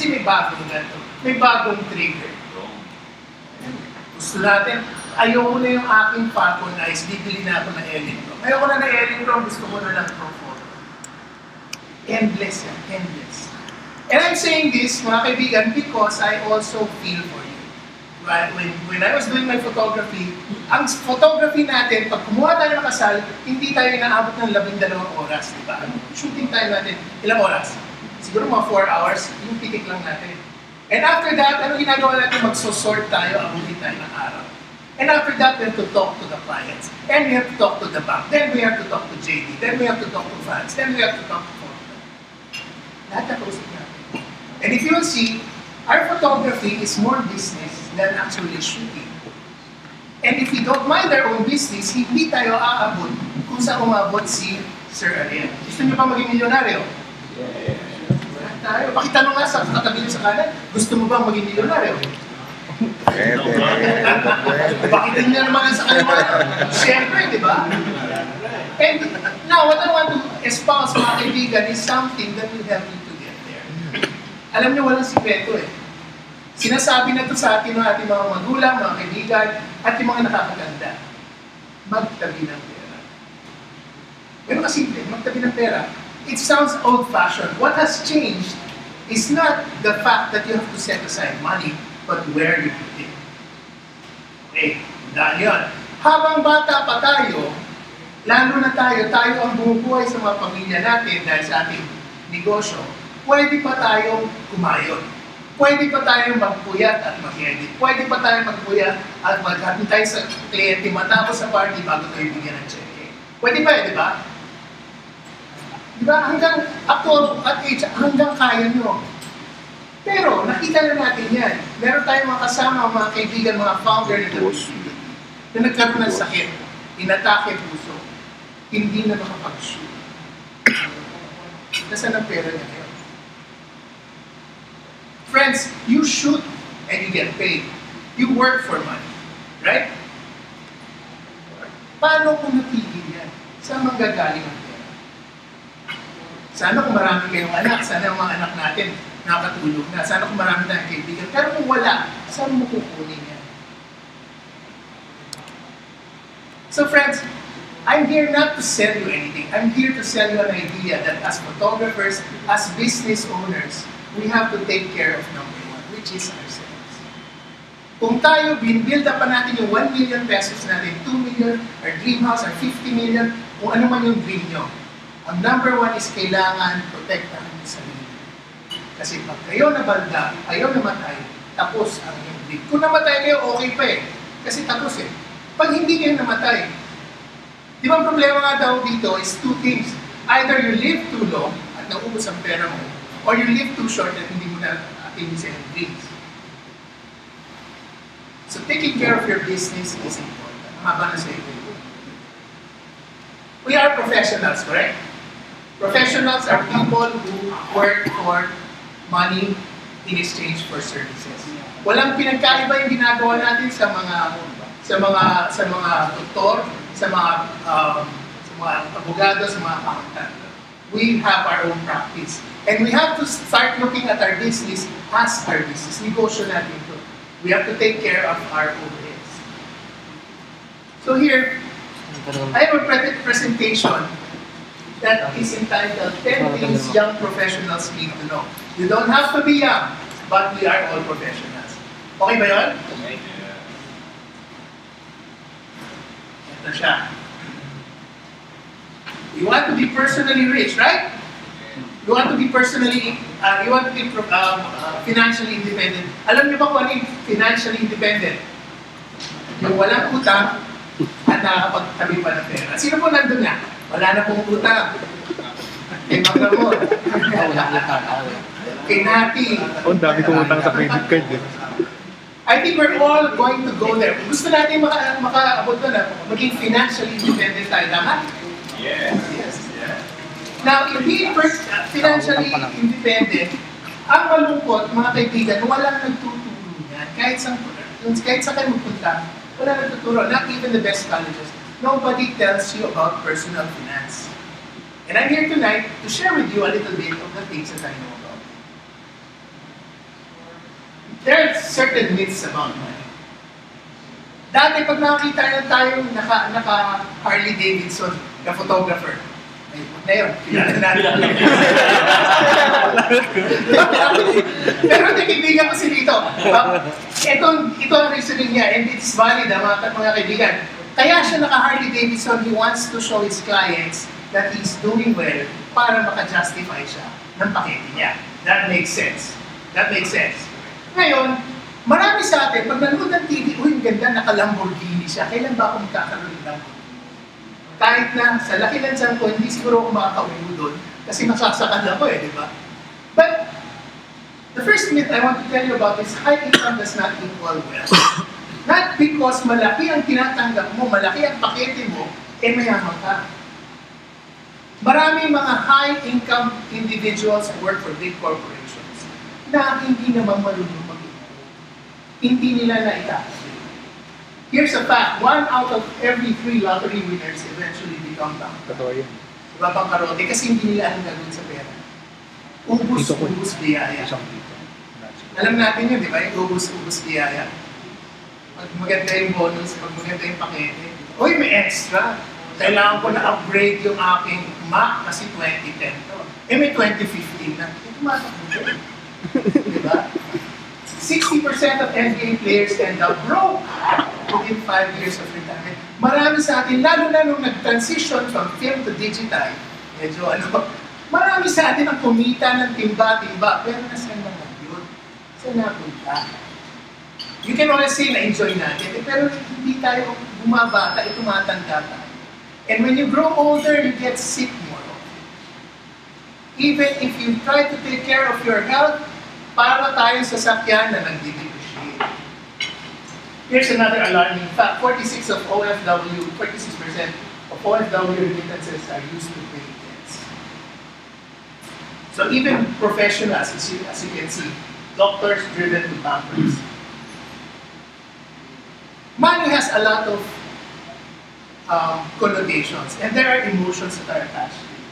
Kasi may bagong ganito, may bagong trigger. Gusto natin, ayoko na yung aking Falcon Eyes, bibili na ako ng Electron. Ayoko na ng Electron, gusto ko na ng Profoto. Endless yan, endless. And I'm saying this, mga kaibigan, because I also feel for you. When I was doing my photography, ang photography natin, pag kumuha tayo ng kasal, hindi tayo inaabot ng 12 oras, di ba? Shooting time natin, ilang oras? Siguro mga 4 hours, yung pitik lang natin. And after that, ano ginagawa natin? Magsosort tayo, abutin tayo ng araw. And after that, we have to talk to the clients. And we have to talk to the bank. Then we have to talk to JD. Then we have to talk to fans. Then we have to talk to Fortnite. Lahat na kausap natin. And if you will see, our photography is more business than actually shooting. And if we don't mind our own business, hindi tayo aabot kung saan umabot si Sir Ariel. Gusto niyo pa maging milyonaryo? Yeah. Tayo. Pakitanong nga sa katabi niyo sa kanan, gusto mo bang maging milyonaryo? Pakitin niya naman sa kaliwa. Siyempre, di ba? And now, what I want to espouse, mga kaibigan, is something that will help you to get there. Alam niyo, walang sikreto eh. Sinasabi na ito sa atin ng ating mga magulang, mga kaibigan, at yung mga nakakaganda. Magtabi ng pera. Ganun kasimple, magtabi ng pera. It sounds old-fashioned. What has changed is not the fact that you have to set aside money, but where you put it. Okay, dahil yun. Habang bata pa tayo, lalo na tayo ang bumubuhay sa mga pamilya natin dahil sa ating negosyo, pwede pa tayong kumayod. Pwede pa tayong magpuyat at mag-edit. Pwede pa tayong magpuyat at maghantay sa kliyente matapos sa party bago tayo bigyan ng cheque. Pwede pa di ba? Diba? Hanggang ako at age, hanggang kaya nyo. Pero nakita na natin yan. Meron tayong mga kasama, mga kaibigan, mga founder na na nagkaroon ng sakit, inatake puso, hindi na makapag-shoot. Nasaan ang pera niya ngayon? Friends, you shoot and you get paid. You work for money. Right? Paano kung natigil yan? Saan manggagaling ang pera? Sana kung marami kayong anak, sana ang mga anak natin nakatulog na. Sana kung marami tayong kaibigan. Pero kung wala, saan mo kukunin yan? So friends, I'm here not to sell you anything. I'm here to sell you an idea that as photographers, as business owners, we have to take care of number one, which is ourselves. Kung tayo, bin-build up pa natin yung 1 million pesos natin, 2 million, our dream house, our 50 million, kung ano man yung dream nyo. Ang number one is kailangan protektahan yung sarili. Kasi pag kayo nabalda, kayo namatay, tapos ang inyong dream. Kung namatay kayo, okay pa eh. Kasi tapos eh. Pag hindi kayo namatay, di ba ang problema nga daw dito is two things. Either you live too long at naubos ang pera mo, or you live too short at hindi mo na atin sa iyong dreams. So taking care of your business is important. Mahaba na sa iyo. We are professionals, correct? Professionals are people who work for money in exchange for services. Walang pinagkaiba yung ginagawa natin sa mga doktor, sa mga abogado, sa mga accountant. We have our own practice. And we have to start looking at our business as our business. Negosyo natin ito. We have to take care of our overheads. So here, I have a presentation that is entitled 10 Things Young Professionals Need to Know. You don't have to be young, but we are all professionals. Okay ba yun? Ito siya. You want to be personally rich, right? You want to be financially independent. Alam niyo ba kung ano yung financially independent? Yung walang utang at nakakapagtabi pa ng pera. Sino po nandun nga? Wala na pong utang. Kay Magamon. Kay Nati. Ang dami kong utang sa credit card eh. I think we're all going to go there. Gusto natin makaabot na maging financially independent tayo. Tama? Yes. Yes. Now, if being financially independent, ang malungkot, mga kaibigan, walang nagtuturo yan. Kahit saan kayo magpunta, walang nagtuturo. Not even the best colleges. Nobody tells you about personal finance. And I'm here tonight to share with you a little bit of the things that I know about. there are certain myths about money. Dati, pag nakakita na tayong naka Harley Davidson na photographer, ay, na yun, kilala natin. Pero nakikibigan kasi dito. Ito ang reasoning niya, and it's valid, mga kaibigan. Kaya siya naka-Harley Davidson, he wants to show his clients that he's doing well para maka-justify siya ng pakete niya. That makes sense. That makes sense. Ngayon, marami sa atin, pag nanood ng TV, uy, ganda, naka-Lamborghini siya. Kailan ba ako magkakaroon ng Lamborghini? Kahit na sa laki ng tiyan ko, hindi siguro ako makakauwi doon kasi masasakal ako di ba? But, the first myth I want to tell you about is high income does not equal wealth. Not because malaki ang tinatanggap mo, malaki ang pakete mo, mayaman ka. Maraming mga high-income individuals who work for big corporations na hindi naman marunong mag-ipon. Hindi nila naitaas. Here's a fact, 1 out of every 3 lottery winners eventually become bankrupt. Totoo yun. Diba pang karote? Kasi hindi nila alam gagawin sa pera. Ubus biyaya. Alam natin yun, di ba? Yung ubus biyaya. Pag maganda yung bonus, pag maganda yung pakete. Uy, may extra. Kailangan ko na-upgrade yung aking Mac kasi 2010 to. May 2015 na. Ito matakbo yun. Di ba? 60% of NBA players end up broke within 5 years of retirement. Marami sa atin, lalo na nung nag-transition from film to digital, medyo marami sa atin ang kumita ng timba-timba, pero nasaan naman yun? Saan napunta? You can always say na-enjoy natin, pero hindi tayo bumabata, tumatanda tayo. And when you grow older, you get sick more often. Even if you try to take care of your health, para tayo sa sakyan na nag-depreciate. Here's another alarming fact. 46% of OFW remittances are used to pay debts. So even professionals, as you can see, doctors driven to bankruptcy. Money has a lot of connotations, and there are emotions that are attached to it.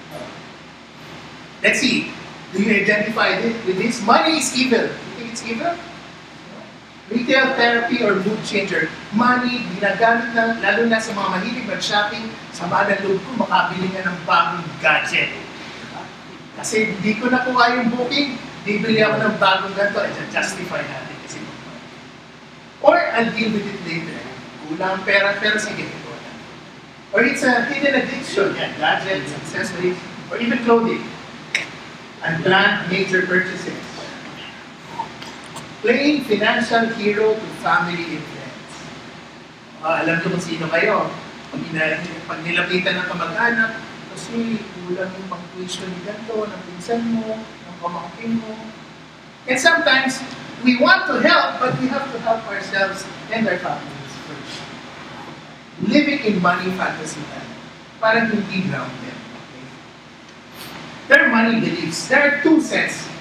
Let's see. Do you identify with this? Money is evil. You think it's evil? Retail therapy or mood changer. Money, ginagamit na, lalo na sa mga mahilig mag-shopping, sa mga loob ko, makabili nga ng bagong gadget. Kasi hindi ko nakuha yung booking, bibili ako ng bagong ganito, justify natin kasi or I'll deal with it later. Kulang pera, pero sige, ito na. Or it's a hidden addiction, gadgets, accessories, or even clothing. Unplanned major purchases. Playing financial hero to family and friends. Alam niyo kung sino kayo. Pag nilapitan ng kamag-anak, kasi kulang yung pang-tuition ni ganito, ng pinsan mo, ng pamangkin mo. And sometimes, we want to help, but we have to help ourselves and our families first. Living in money fantasy time. Parang hindi grounded. There are money beliefs. There are 2 sets.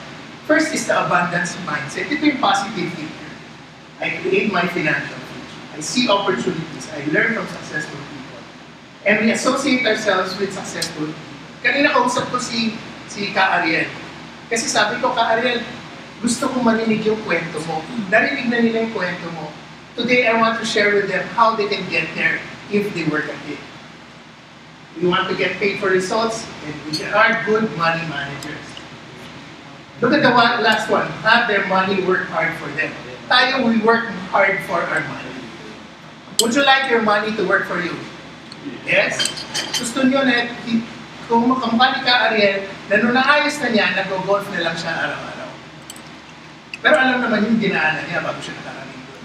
First is the abundance mindset. Ito yung positive thinker. I create my financial future. I see opportunities. I learn from successful people. And we associate ourselves with successful people. Kanina kausap ko si Ka Ariel. Kasi sabi ko, Ka Ariel, gusto kong marinig yung kwento mo. Narinig na nila yung kwento mo. Today, I want to share with them how they can get there if they work at it. We want to get paid for results, and we are good money managers. Look at the last one. Have their money work hard for them. Tayo, we work hard for our money. Would you like your money to work for you? Yes? Gusto nyo na, kung makamukha ni Ka Ariel, na nung naayos na niya, nag-golf na lang siya araw-araw. Pero alam naman yung dinaanan niya bago siya nakarating doon.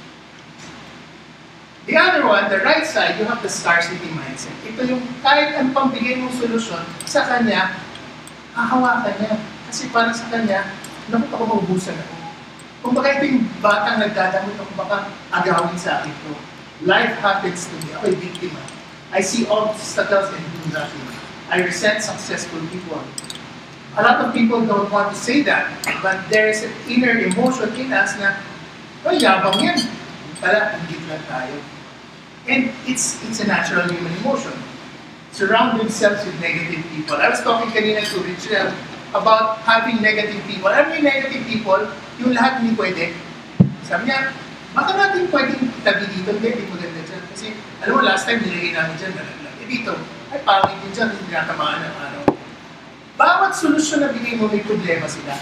The other one, the right side, you have the scarcity mindset. Ito yung kahit ang pambigay mong solusyon, sa kanya, hahawakan niya. Kasi para sa kanya, naku ako maubusan ako. Kung baka ito yung batang nagdadamot ako, baka agawin sa akin to. Life happens to me. Ako'y biktima. I see obstacles and do nothing. I resent successful people. A lot of people don't want to say that, but there is an inner emotion in us na, ay, yabang yan. Pala, higit lang tayo. And it's a natural human emotion. Surround themselves with negative people. I was talking kanina to Richard about having negative people. Alam mo yung negative people, yung lahat hindi pwede. Sabi niya, baka natin pwedeng itabi dito, hindi maganda dyan. Kasi, alam mo, last time nilagay namin dyan, nalaglag. Dito, ay pangit din dyan, hindi natamaan ng araw. Bawat solusyon na bigay mo, may problema sila.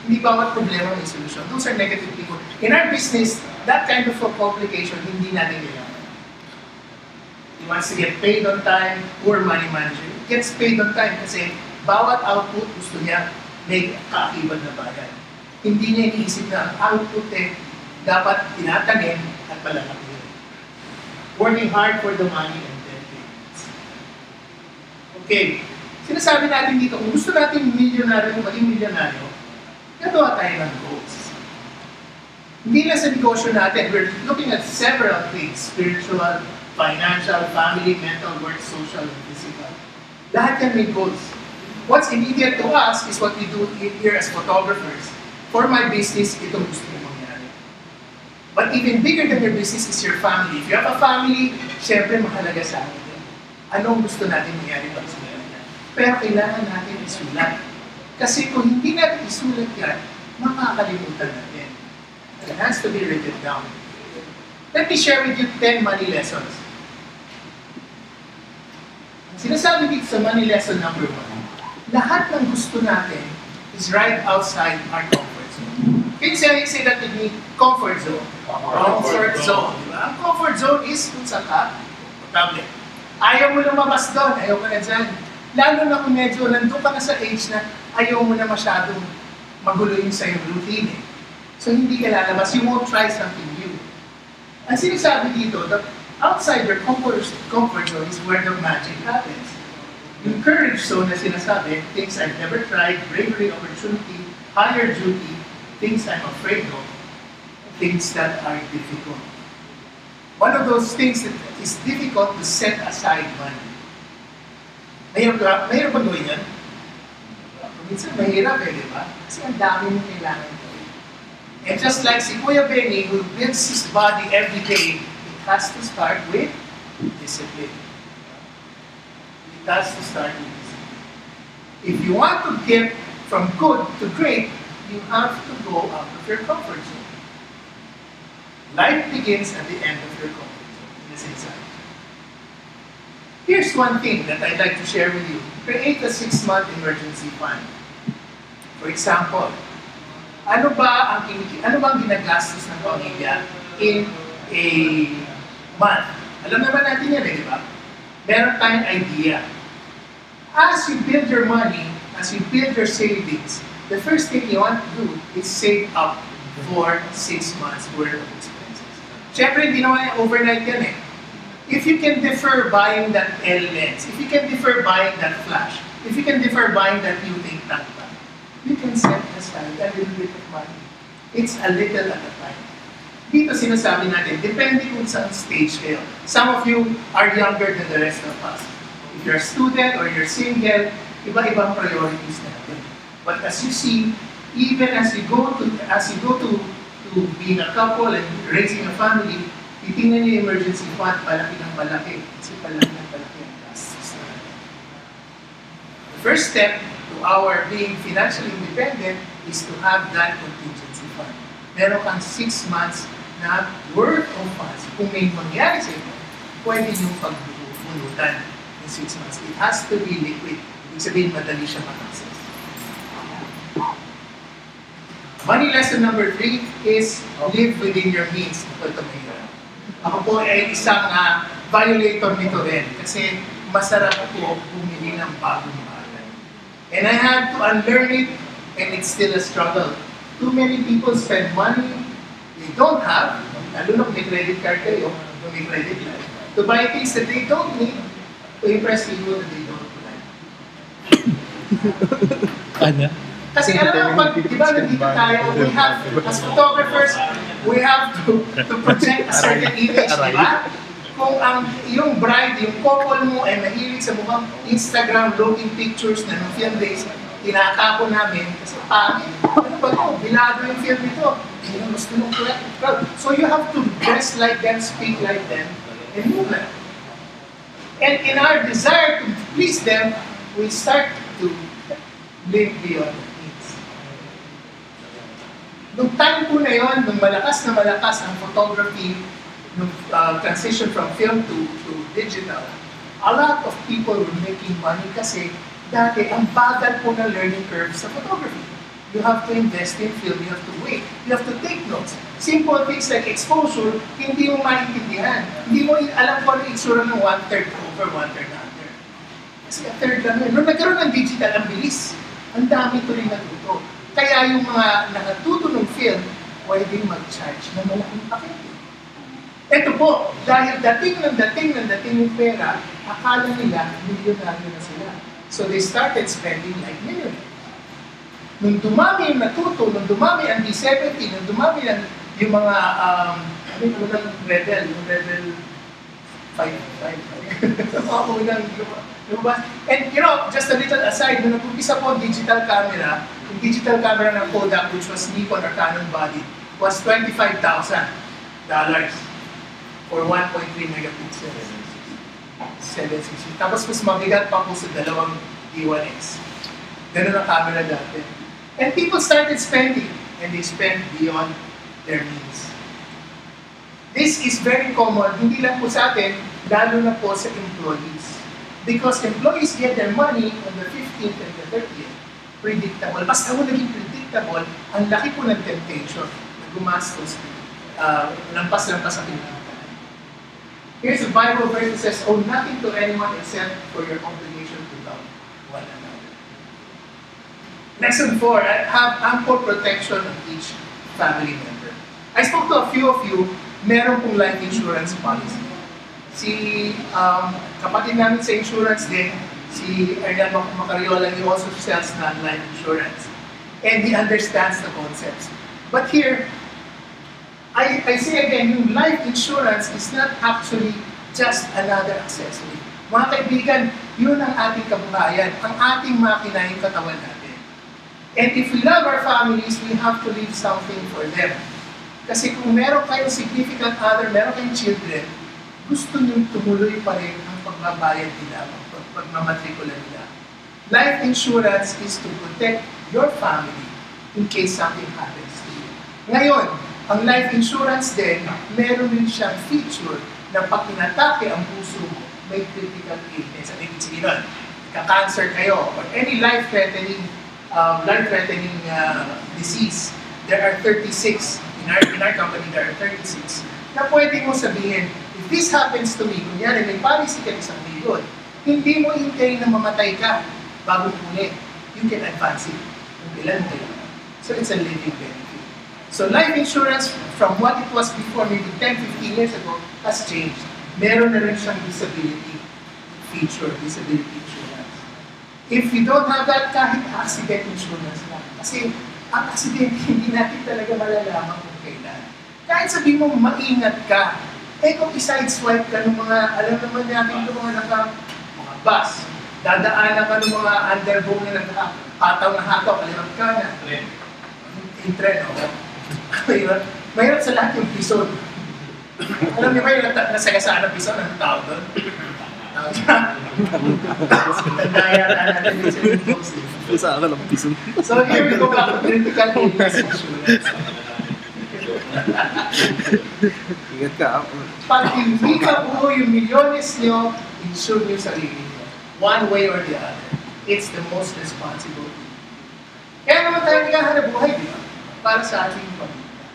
Hindi bawat problema may solusyon. Those are negative people. In our business, that kind of a complication, hindi natin kailangan. He wants to get paid on time, poor money manager. He gets paid on time kasi bawat output gusto niya may kaakibat na bayad. Hindi niya iniisip na ang output dapat tinatanim at malalaki. Working hard for the money and then payments. Okay. Sinasabi natin dito, kung gusto natin milyonaryo, maging milyonaryo, gagawa tayo ng goals. Hindi lang sa negosyo natin, we're looking at several things, spiritual, financial, family, mental, work, social, and physical. Lahat yan may goals. What's immediate to us is what we do here as photographers. For my business, itong gusto mo mangyari. But even bigger than your business is your family. If you have a family, syempre mahalaga sa atin. Anong gusto natin mangyari pag sulat yan? Pero kailangan natin isulat. Kasi kung hindi natin isulat yan, makakalimutan natin. It has to be written down. Let me share with you 10 money lessons. Ang sinasabi dito sa money lesson number 1, lahat ng gusto natin is right outside our comfort zone. Can you say that with me? Comfort zone. Comfort zone. Diba? Ang comfort zone is kung saan ka, tablet. Ayaw mo lumabas doon, ayaw ka na dyan. Lalo na kung medyo nandun ka na sa age na ayaw mo na masyadong magulo yung sa'yo routine. So hindi ka lalabas, you won't try something new. Ang sinasabi dito, that outside your comfort zone is where the magic happens. Yung courage zone na sinasabi, things I've never tried, bravery, opportunity, higher duty, things I'm afraid of, things that are difficult. One of those things that is difficult to set aside money. Mahirap ba gawin yan? Minsan mahirap di ba? Kasi ang dami mong kailangan gawin. And just like si Kuya Benny, who builds his body every day, it has to start with discipline. It has to start with discipline. If you want to get from good to great, you have to go out of your comfort zone. Life begins at the end of your comfort zone, in the same side. Here's one thing that I'd like to share with you. Create a 6-month emergency fund. For example, ano ba ang ginagastos ng pamilya in a month? Alam naman natin yan, di ba? Meron tayong idea. As you build your money, as you build your savings, the first thing you want to do is save up for 6 months worth of expenses. Siyempre, hindi naman overnight yan eh. If you can defer buying that L lens, if you can defer buying that flash, if you can defer buying that new think tank, you can set aside a little bit of money. It's a little at a time. Dito sinasabi natin, depende kung saan stage kayo. Some of you are younger than the rest of us. If you're a student or you're single, iba-ibang priorities natin. But as you see, even as you go to being a couple and raising a family, titingnan niyo yung emergency fund, palaki ng palaki. Kasi palaki ng palaki ang gastos na. The first step to our being financially independent is to have that contingency fund. Meron kang 6 months na worth of funds. Kung may mangyari sa inyo, pwede nyo pagbunutan in 6 months. It has to be liquid. Ibig sabihin, madali siya mag-access. Money lesson number 3 is live within your means. Ito mahirap. Ako po ay isang violator nito rin kasi masarap po bumili ng bagong bagay. And I had to unlearn it and it's still a struggle. Too many people spend money they don't have, lalo na kung may credit card kayo, kung may credit card, to buy things that they don't need to impress people that they don't like. Ano? Kasi alam mo, di ba nandito tayo, we have, as photographers, we have to project a certain image, di ba? Kung yung bride, yung couple mo ay mahilig sa mukhang Instagram-looking pictures na ng film days, tinatapon namin kasi pangit. Ano ba ito? Bilado yung film nito. Hindi na gusto nung crowd. So you have to dress like them, speak like them, and move like them. And in our desire to please them, we start to live beyond needs. Nung time po na yon, nung malakas na malakas ang photography, nung transition from film to digital, a lot of people were making money kasi dati ang bagal po ng learning curve sa photography. You have to invest in film, you have to wait, you have to take notes. Simple things like exposure, hindi mo maintindihan. Hindi mo alam kung ano itsura ng 1/3 over, 1/3 under. Kasi a third lang yun. Nung nagkaroon ng digital, ang bilis. Ang dami ito rin natuto. Kaya yung mga nakatuto ng film, pwedeng mag-charge ng malaking pakete. Ito po, dahil dating ng pera, akala nila milyonaryo na sila. So they started spending like millionaires. Nung dumami yung natuto, nung dumami ang D70, nung dumami yung mga, ano yung unang level, yung level 5. And you know, just a little aside, nung nag-umpisa po ang digital camera, yung digital camera ng Kodak, which was Nikon or Canon body, was $25,000 for 1.3 megapixels. 760. Tapos mas mabigat pa po sa dalawang D1X. Ganun ang camera dati. And people started spending, and they spent beyond their means. This is very common, hindi lang po sa atin, lalo na po sa employees. Because employees get their money on the 15th and the 30th. Predictable. Basta mo naging predictable, ang laki po ng temptation na gumastos, lampas-lampas sa pinagkakaroon. Here's a Bible verse that says, "Owe nothing to anyone except for your obligation to love one another." Lesson 4, have ample protection of each family member. I spoke to a few of you, meron pong life insurance policy. Si kapatid namin sa insurance din, si Hernando Macariola, he also sells non-life insurance. And he understands the concepts. But here, I say again, yung life insurance is not actually just another accessory. Mga kaibigan, yun ang ating kabuhayan, ang ating makina yung katawan natin. And if we love our families, we have to leave something for them. Kasi kung meron kayong significant other, meron kayong children, gusto nyo tumuloy pa rin ang pagbabayad nila, pagmamatrikula nila. Life insurance is to protect your family in case something happens to you. Ngayon, ang life insurance din, meron rin siyang feature na pag inatake ang puso mo, may critical illness. Ano yung sige nun? Ka-cancer kayo, or any life-threatening disease. There are 36, in our company there are 36, na pwede mo sabihin, if this happens to me, kunyari may policy ka isang milyon, hindi mo hintayin na mamatay ka bago ulit. You can advance it kung ilan kayo. So it's a living benefit. So life insurance, from what it was before, maybe 10, 15 years ago, has changed. Meron na rin siyang disability feature, disability insurance. If you don't have that, kahit accident insurance lang. Kasi ang accident, hindi natin talaga malalaman kung kailan. Kahit sabihin mo, maingat ka. Eh kung i-sideswipe ka ng mga, alam naman natin ito mga mga bus, dadaanan ka ng mga underbone na nagpataw na hataw, kalimat ka na. Yung tren, o. Mahirap sa lahat yung pison. Alam niyo ba yung nasagasaan ng pison? Anong tawag doon? Sa akin ang pison. So here we go back to critical illness insurance. Ingat ka. Pag hindi ka buo yung milyones nyo, insure nyo sarili nyo. One way or the other. It's the most responsible thing. Kaya naman tayo naghahanap buhay, di ba? Para sa ating pamilya.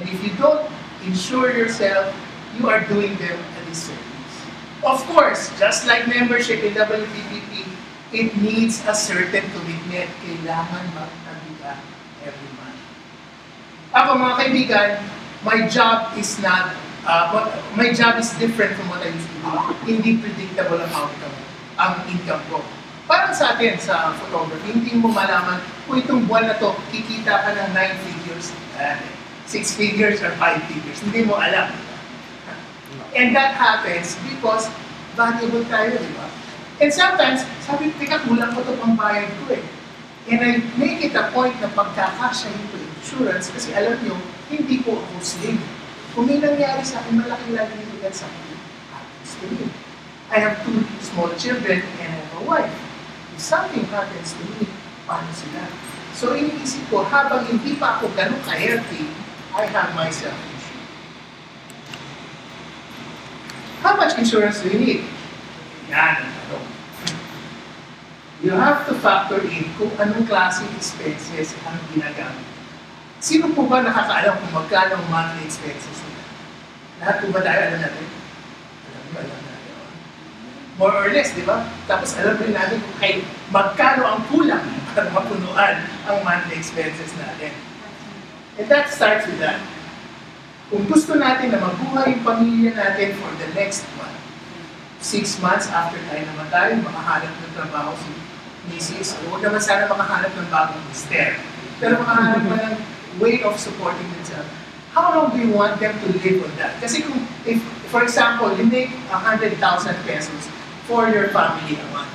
And if you don't insure yourself, you are doing them a disservice. Of course, just like membership in WPPP, it needs a certain commitment. Kailangan magtabiga every month. Ako mga kaibigan, my job is different from what I used to do. Hindi predictable ang income ko. Parang sa atin, sa photography, hindi mo malaman kung itong buwan na to, kikita ka ng 9 figures, 6 figures, or 5 figures. Hindi mo alam. And that happens because valuable tayo, di ba? And sometimes, sabi, teka, kulang ko ito pang bayad ko eh. And I make it a point na pagkakasyahin ko insurance kasi alam nyo, hindi ko ako slave. Kung may nangyari sa akin, malaking liability sa akin. Happens to me. I have 2 small children and I have a wife. If something happens to me, paano sila? So iniisip ko, habang hindi pa ako ganun ka-healthy, I have myself insured. How much insurance do you need? Yan ang tanong. You have to factor in kung anong klaseng expenses ang ginagamit. Sino po ba nakakaalam kung magkano ang monthly expenses nila? Lahat po ba tayo alam natin? Alam natin. More or less, di ba? Tapos alam rin natin kung magkano ang kulang para mapunuan ang monthly expenses natin. And that starts with that. Kung gusto natin na mabuhay yung pamilya natin for the next 6 months after tayo namatay, makahanap ng trabaho si Mrs. Huwag naman sana makahanap ng bagong mister. Pero makahanap pa ng way of supporting themselves. How long do you want them to live on that? Kasi kung, if, for example, you make 100,000 pesos for your family a month,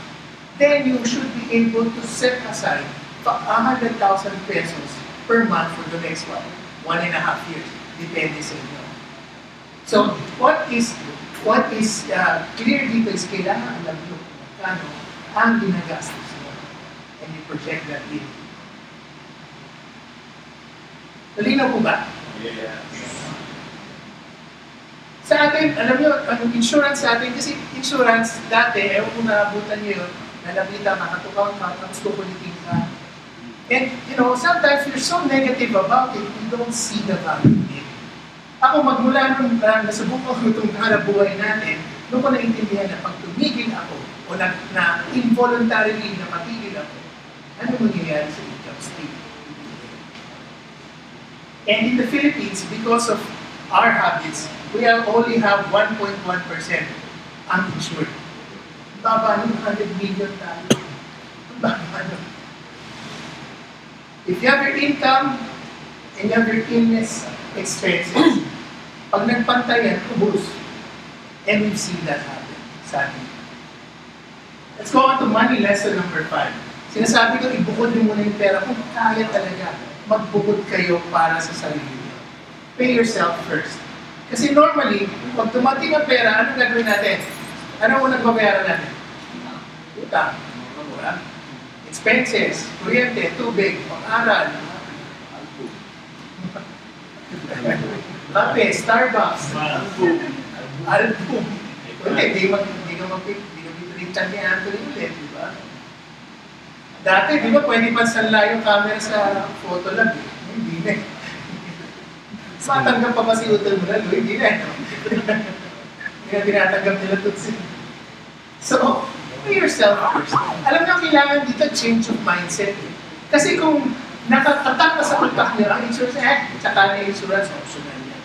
then you should be able to set aside 100,000 pesos per month for the next 1.5 years. Depende sa inyo. So, what is clear dito is kailangan alam nyo kung magkano ang ginagastos mo. And you project that in. Malinaw po ba? Yes. Sa atin, alam nyo, anong insurance sa atin? Kasi insurance, dati, ewan kung naabutan nyo yun, nalabita, makatukaw ka, tapos kukulitin ka. And, you know, sometimes you're so negative about it, you don't see the value in it. Ako, magmula nung nasubukan ko itong hanap buhay natin, doon ko naintindihan na pag tumigil ako, o na involuntarily na matigil ako, ano mangyayari sa income stream? And in the Philippines, because of our habits, we only have 1.1% uninsured. Baba ng 100 million tayo. Baba nun. If you have your income and you have your illness expenses, pag nagpantayan, ubus. And we've seen that happen, sadly. Let's go on to money lesson number 5. Sinasabi ko, ibukod niyo muna yung pera kung kaya talaga. Magbukod kayo para sa sarili niyo. Pay yourself first. Kasi normally, pag dumating ang pera, anong gagawin natin? Ano unang babayaran natin? Utang. Expenses, kuryente, tubig, pang-aral, kape, Starbucks, album. Hindi ka mag-picture ni Anthony ulit, di ba? Dati, di ba, pwede pa sanla yung camera sa photo lang. Hindi na. Matanggap pa ba si Utol mo lang? Hindi na. Hindi na tinatanggap nila tutsi. So, pay yourself first. Alam nyo, kailangan dito change of mindset. Kasi kung nakatatak na sa utak nyo, ang insurance, tsaka na insurance, optional yan.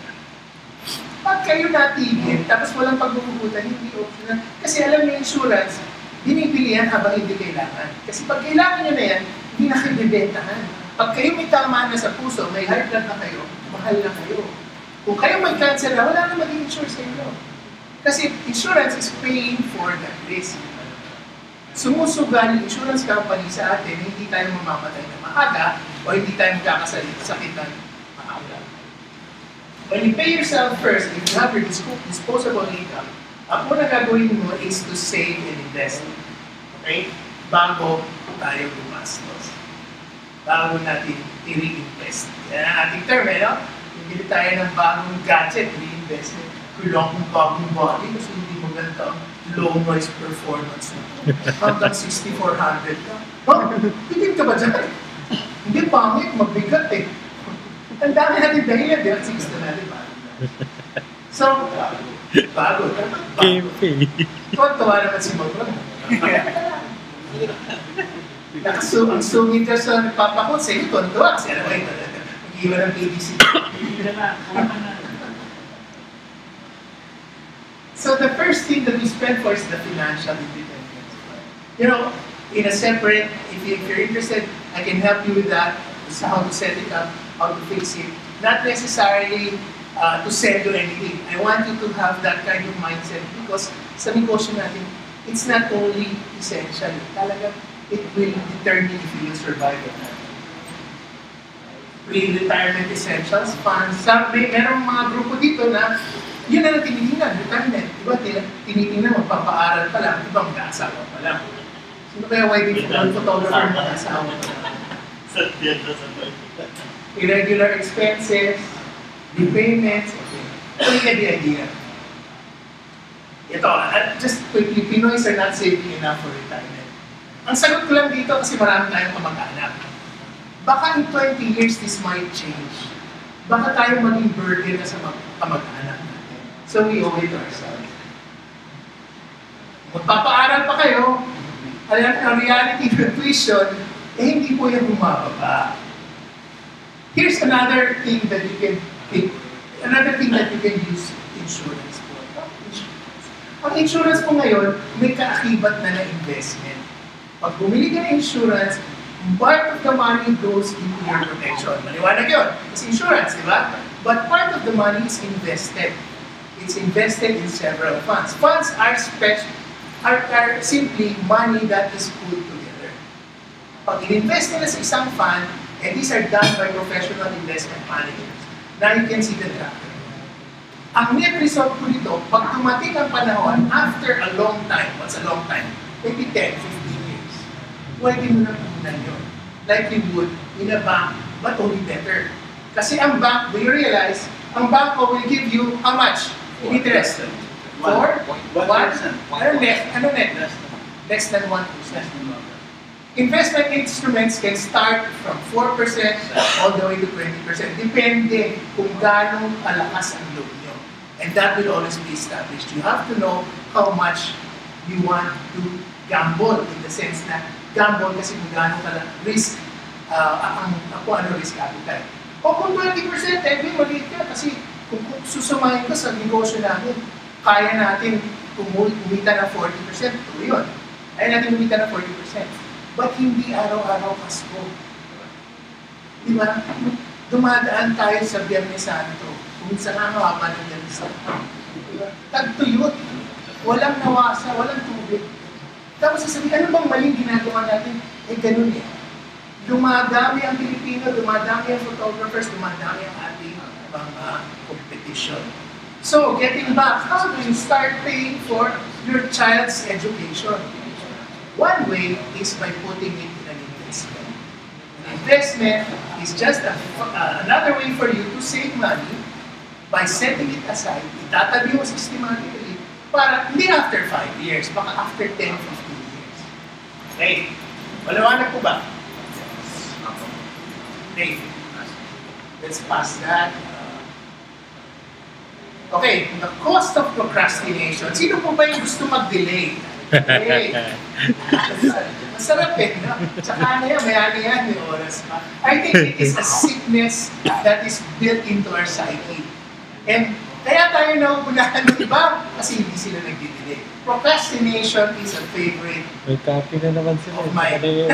Pag kayo natigil, tapos walang pagbubuhutan, hindi optional. Kasi alam nyo, insurance, binibili yan habang hindi kailangan. Kasi pag kailangan nyo na yan, hindi na kayo bibentahan. Pag kayo may tama na sa puso, may high blood na kayo, mahal na kayo. Kung kayo may cancer na, wala na mag-insure sa inyo. Kasi insurance is paying for that risk. Sumusugal yung insurance company sa atin, hindi tayo mamamatay na maaga o hindi tayo magkakasakit ng maaga. When you pay yourself first, if you have your disposable income, ang unang gagawin mo is to save and invest. Okay? Bago tayo gumastos. Bago natin i-reinvest. Yan ang ating term, no? Bili tayo ng bagong gadget, reinvest. Kulang kong bagong body kasi hindi mo ganito low noise performance na. Hanggang 6,400 ka. Tigil ka ba dyan? Hindi pangit, mabigat eh. Ang dami natin dahilan, di ba? 6 na natin ba? So, bago. Tuwa naman si Magron. Ang sungit ka sa nagpapakot sa iyo, tuwa kasi alam mo ito. Mag-iwan ng PDC. So the first thing that we spend for is the financial independence. You know, in a separate, if you're interested, I can help you with that, how to set it up, how to fix it. Not necessarily to sell you anything. I want you to have that kind of mindset because sa negosyo natin, it's not only essential. Talaga, it will determine if you will survive or not. Pre-retirement essentials, funds. Merong mga grupo dito na yun na tinitingnan, retirement. Diba, tinitingnan, magpapaaral pa lang, diba, mag-aasawa pa lang. Sino kaya waiting for one photographer mag-aasawa pa lang? Irregular expenses, repayments, okay. So you get the idea. Ito, just quickly, Pinoys are not saving enough for retirement. Ang sagot ko lang dito kasi marami tayong kamag-anak. Baka in 20 years this might change. Baka tayo maging burden na sa kamag-anak natin. So we owe it to ourselves. Magpapaaral pa kayo, ang reality ng tuition, hindi po yan bumababa. Here's another thing that you can think, another thing that you can use insurance for. Ang insurance po ngayon, may kaakibat na investment. Pag bumili ka ng insurance, part of the money goes into your protection. Maliwanag yun. It's insurance, di ba? But part of the money is invested. It's invested in several funds. Funds are simply money that is put together. Pag in-invest nila sa isang fund, and these are done by professional investment managers, now you can see the graph. Ang net result po nito, pag tumating ang panahon, after a long time, what's a long time? Maybe 10, 15 years. Pwede mo na punan yun. Like you would in a bank, but only better. Kasi ang bank, do you realize, ang bank will give you how much in interest? 4? 1? Ano net? Less than 1%. Investment instruments can start from 4% all the way to 20%. Depende kung gano'ng kalakas ang loan nyo. And that will always be established. You have to know how much you want to gamble in the sense na gamble kasi kung gano'ng risk, ano risk appetite. O kung 20%, Edwin, maliit ka kasi kung susumahin ka sa negosyo namin, kaya natin kumita ng 40%, ito yun. Kaya natin kumita ng 40%. But hindi araw-araw Pasko. Di ba? Dumadaan tayo sa Biyernes Santo. Kung saan ang haba ng Biyernes Santo. Diba? Tagtuyot. Walang nawasa, walang tubig. Tapos sasabihin, ano bang maling ginagawa natin? Eh, ganun eh. Dumadami ang Pilipino, dumadami ang photographers, dumadami ang ating mga competition. So, getting back, how do you start paying for your child's education? One way is by putting it in an investment. An investment is just another way for you to save money by setting it aside. Itatabi mo systematically para hindi after 5 years, baka after 10, 15 years. Okay. Maliwanag po ba? Okay. Let's pass that. Okay, the cost of procrastination. Sino po ba yung gusto mag-delay? Okay. Masarap eh, no? Tsaka na yan, may oras pa. I think it is a sickness that is built into our psyche. And kaya tayo nauunahan ng iba kasi hindi sila nagdi-delay. Procrastination is a favorite May copy na naman sila. of mine.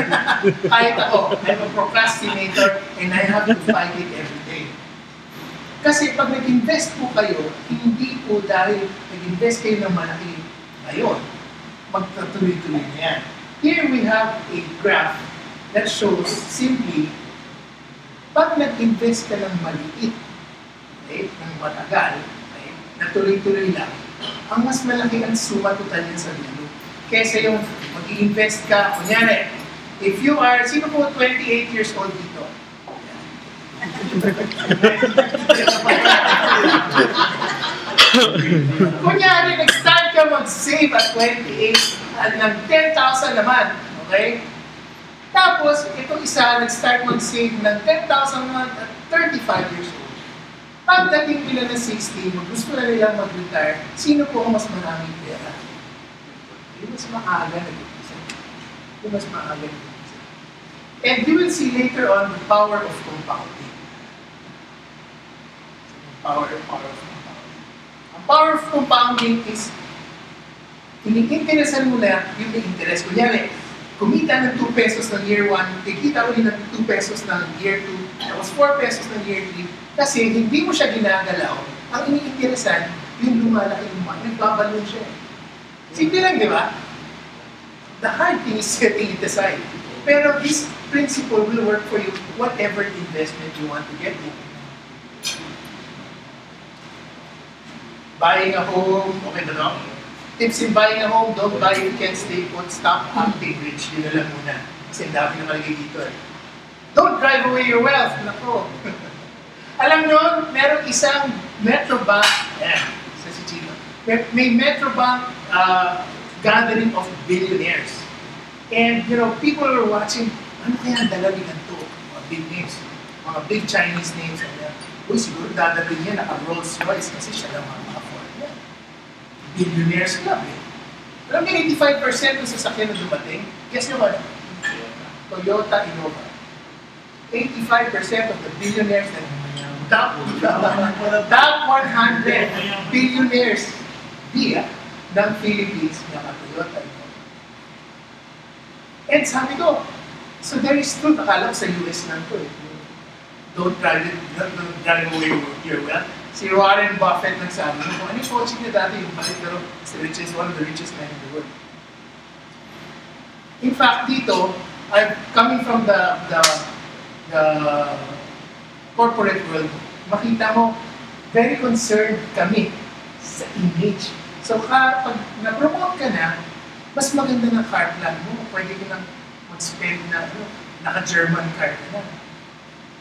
Kahit ako, I'm a procrastinator and I have to fight it every day. Kasi pag nag-invest po kayo, hindi po dahil nag-invest kayo ng malaki ngayon, magtatuloy-tuloy na yan. Here we have a graph that shows simply, pag nag-invest ka ng maliit, okay, ng matagal, okay, na tuloy-tuloy lang, ang mas malaki ang suma total yan sa dulo. Kesa yung mag-invest ka, kunyari, if you are, sino po 28 years old dito? Kunyari, nag-start ka mag-save at 28 at ng 10,000 naman, okay? Tapos, itong isa, nag-start mag-save ng 10,000 naman at 35 years old. Pagdating nila ng 16, gusto na nilang mag-retire, sino po ang mas maraming pera? Yung mas maaga nag-umpisa. Yung mas maaga nag-umpisa. And you will see later on the power of compounding. Power of compounding. Ang power of compounding is ini-interesan mo na yung interest. Kunyari, kumita ng 2 pesos ng year 1, kikita ulit ng 2 pesos ng year 2, tapos 4 pesos ng year 3, kasi hindi mo siya ginagalaw. Ang ini-interesan, yung lumalaki yung money, nagbabalon siya. Simple lang, di ba? The hard thing is setting it aside. Pero this principle will work for you whatever investment you want to get into. Buying a home, okay ba no? Tips in buying a home, don't buy it, can't stay put, stop acting rich. Yun na lang muna. Kasi ang dami na malagay dito eh. Don't drive away your wealth. Nako. Alam nyo, merong isang Metrobank, sa si Chino, may Metrobank gathering of billionaires. And, you know, people are watching, ano kaya ang dala ni ganito? Mga big names, mga big Chinese names. Uy, siguro dadalhin niya naka-Rolls Royce kasi siya lang mga-afford niya. Billionaires club eh. Alam niyo, 85% ng sasakyan na dumating, guess nyo ba? Toyota Innova. 85% of the billionaires na top 100 billionaires ng Philippines na Toyota Innova. And sabi ko, so there is truth. Akala ko sa US lang to eh. Don't drive away your wealth. Si Warren Buffett nagsabi mo, ano yung coaching niya dati yung bakit pero one of the richest men in the world. In fact, dito, I'm coming from the corporate world, makita mo, very concerned kami sa image. So kapag na-promote ka na, mas maganda ng car plan mo. Pwede ka nang mag-spend na, naka-German car ka na.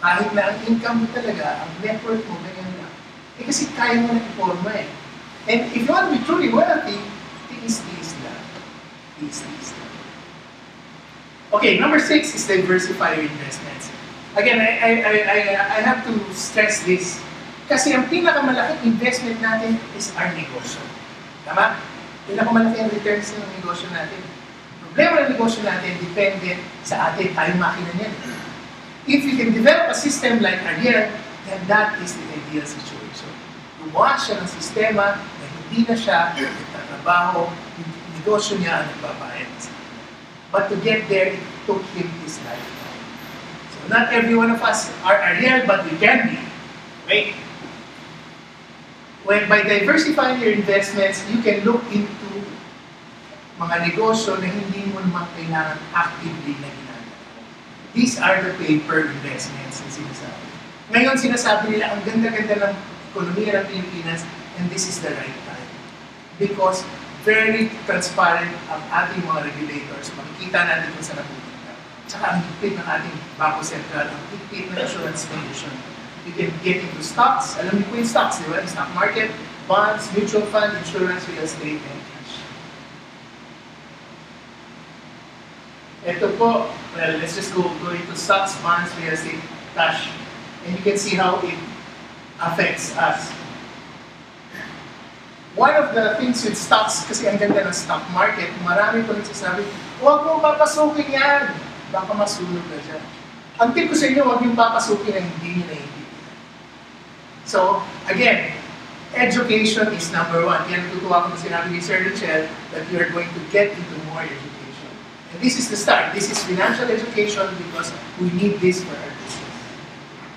Kahit na ang income mo talaga, ang network mo, ganyan lang. Eh kasi kaya mo na iporma eh. And if you want to be truly wealthy, these lang. These lang. Okay, number 6 is diversify your investments. Again, I have to stress this. Kasi ang pinakamalaking investment natin is our negosyo. Tama? Pinakamalaki ang returns ng negosyo natin. Problema ng negosyo natin, depende sa atin, tayong makina niyan. If you can develop a system like Ariel, then that is the ideal situation. Gumawa siya ng sistema na hindi na siya nagtatrabaho, yung negosyo niya ang nagbabayad. But to get there, it took him his lifetime. So not every one of us are Ariel, but we can be. Right? When by diversifying your investments, you can look into mga negosyo na hindi mo naman kailangan actively na ginagawa. These are the paper investments na sinasabi. Ngayon sinasabi nila, ang ganda-ganda ng ekonomiya ng Pilipinas, and this is the right time. Because very transparent ang ating mga regulators. Makikita natin kung saan napupunta. Tsaka ang higpit ng ating Bangko Sentral, ang higpit ng insurance commission. You can get into stocks. Alam niyo po yung stocks, di ba? Yung stock market, bonds, mutual fund, insurance, real estate, and cash. Ito po, well, let's just go into stocks, bonds, real estate, cash. And you can see how it affects us. One of the things with stocks, kasi ang ganda ng stock market, marami po nagsasabi, huwag mong papasukin yan, baka masunog na siya. Ang tip ko sa inyo, huwag yung papasukin na hindi nyo naiintindihan. So, again, education is number one. Yan tutuwa ko na sinabi ni Sir Richel that you are going to get into more education. And this is the start. This is financial education because we need this for our business.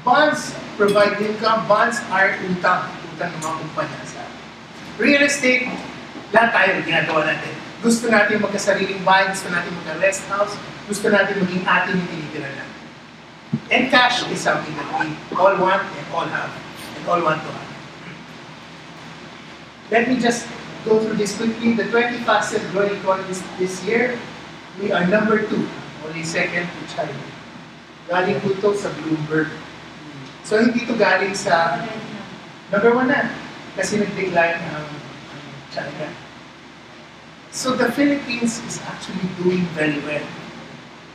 Bonds provide income. Bonds are utang. Utang ng mga kumpanya sa atin. Real estate, lahat tayo ginagawa natin. Gusto natin magkasariling bahay, gusto natin magka-rest house, gusto natin maging atin yung tinitira natin. And cash is something that we all want and all have, and all want to have. Let me just go through this quickly. The 20 fastest growing economies this year, we are number 2, only second to China. Galing po ito sa Bloomberg. So hindi ito galing sa number 1 na, kasi nag-decline ang China. So the Philippines is actually doing very well.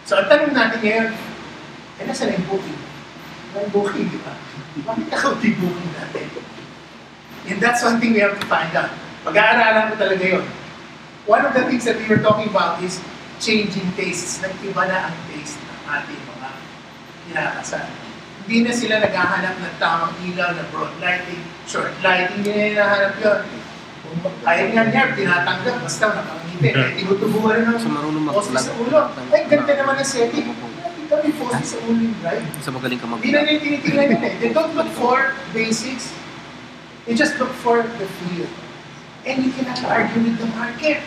So ang tanong natin ngayon, nasa na yung booking? Walang booking, di ba? Bakit kakaunti booking natin? And that's one thing we have to find out. Pag-aaralan ko talaga yun. One of the things that we were talking about is changing tastes. Nag-iba na ang taste ng ating mga kinakasan. Hindi na sila naghahanap ng tamang ilaw na broad lighting, short lighting, hindi na hinahanap yun. Kaya nga niya, tinatanggap, basta nakangiti. Kaya tinutubuhan ng posis sa ulo. Ay, ganda naman ang setting. Nakita may posis sa ulo yung drive. Sa magaling ka Hindi na nila tinitingnan yun eh. They don't look for basics. They just look for the feel. And you cannot argue with the market.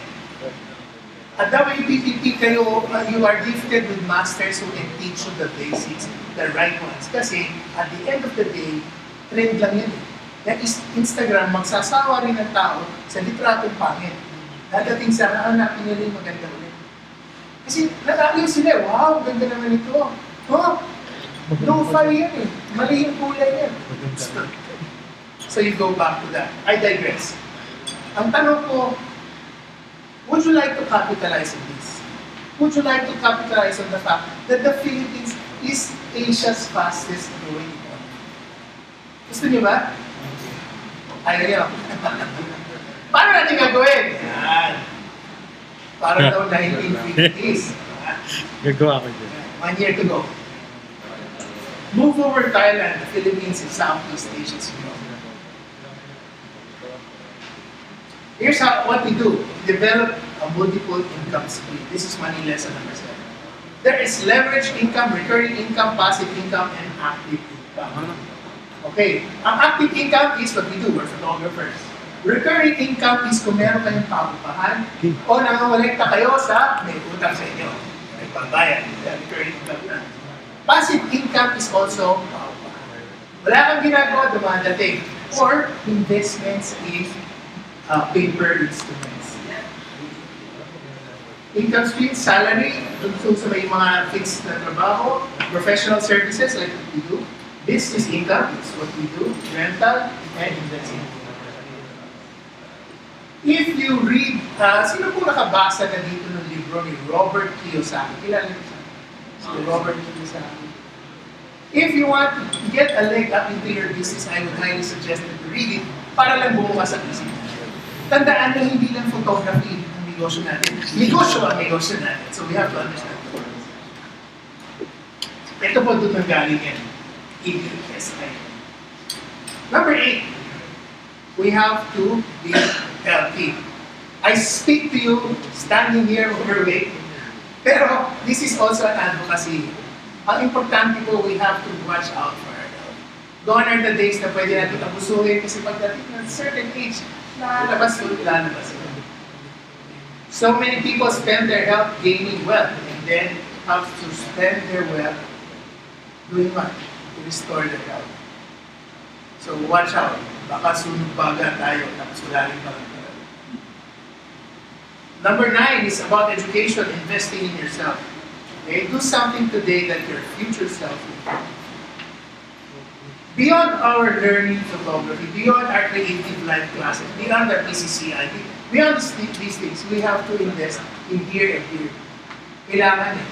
At WPPP kayo, you are gifted with masters who can teach you the basics, the right ones. Kasi at the end of the day, trend lang yun. Yan is Instagram, magsasawa rin ng tao sa litratong pangit. Dadating sa hanapin nila yung maganda ulit. Kasi nakakaliw sila, wow, ganda naman ito. Oh, Lo-fi yan eh. Mali yung kulay yan. So you go back to that. I digress. Ang tanong ko, would you like to capitalize on this? Would you like to capitalize on the fact that the Philippines is Asia's fastest growing economy? Gusto niyo ba? Ayaw niyo. Paano natin gagawin? Yan. Para daw 1950s. Gagawa ko dyan. 1 year to go. Move over Thailand, the Philippines, and Southeast Asia. Here's what we do. Develop a multiple income stream. This is money lesson number 7. There is leverage income, recurring income, passive income, and active income. Okay, ang active income is what we do. We're photographers. Recurring income is kung meron kayong paupahan o nangangolekta kayo sa may utang sa inyo. May pambayan. Recurring income na. Passive income is also paupahan. Wala kang ginagawa, dumadating. Or investments in paper instruments. Income stream, salary, dun sa may mga fixed na trabaho, professional services like what we do. Business income is what we do, rental, and investing. If you read, sino po nakabasa na dito ng libro ni Robert Kiyosaki? Kilala niyo siya? Si Robert Kiyosaki. If you want to get a leg up into your business, I would highly suggest that you read it para lang bumukas ang isip. Tandaan na hindi lang photography ang negosyo natin. Negosyo ang negosyo natin. So we have to understand the words. Ito po doon ang galing yan. EBSI. Number 8, we have to be healthy. I speak to you standing here overweight, pero this is also an advocacy. Ang importante po, we have to watch out for our health. Gone are the days na pwede natin abusuhin kasi pagdating ng certain age, lalabas yun. So many people spend their health gaining wealth and then have to spend their wealth doing what? To restore their health. So watch out. Baka sunog baga tayo tapos wala rin pala. Number 9 is about education, investing in yourself. Okay? Do something today that your future self will do. Beyond our learning photography, beyond our creative life classes, beyond our PCCI, beyond these things, we have to invest in here and here. Kailangan eh.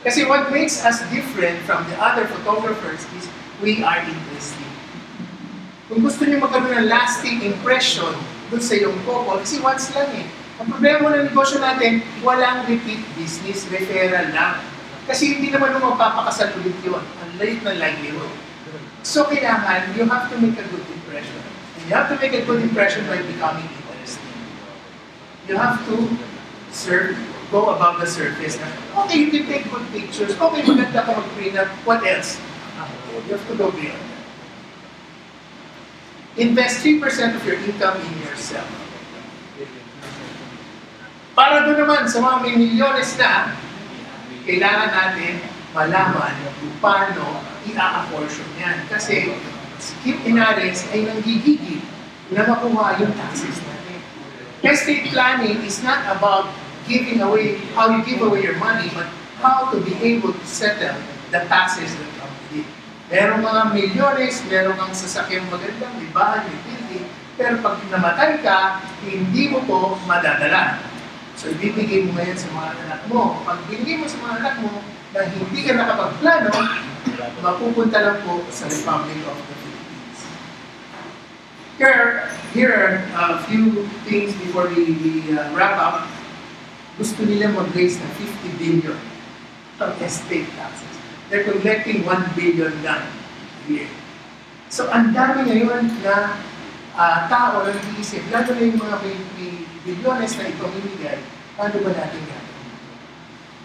Kasi what makes us different from the other photographers is we are investing. Kung gusto niyo magkaroon ng lasting impression dun sa iyong couple, kasi once lang eh. Ang problema ng negosyo natin, walang repeat business, referral lang. Kasi hindi naman nung magpapakasal ulit yun. Ang late na livelihood. So kailangan, you have to make a good impression. And you have to make a good impression by becoming interesting. You have to go above the surface. Okay, you can take good pictures. Okay, maganda ka mag-prenup. What else? You have to go beyond that. Invest 3% of your income in yourself. Para doon naman sa mga may milyones na, kailangan natin malaman kung paano i-a-apportion yan. Kasi si Kim Inares ay nanggigigil na makuha yung taxes natin. Estate planning is not about giving away, how you give away your money, but how to be able to settle the taxes that come with it. Merong mga milyones, merong ang sasakyang magandang, may bahay, may building, pero pag namatay ka, hindi mo po madadala. So, ibibigay mo ngayon sa mga anak mo. Pag binigay mo sa mga anak mo na hindi ka nakapagplano, mapupunta lang po sa Republic of the Philippines. Here are a few things before we wrap up. Gusto nila mag-raise ng 50 billion from estate taxes. They're collecting 1 billion lang a year. So, ang dami ngayon na tao na nag-iisip, lalo na yung mga bilyones na ipamimigay, paano ba natin yan?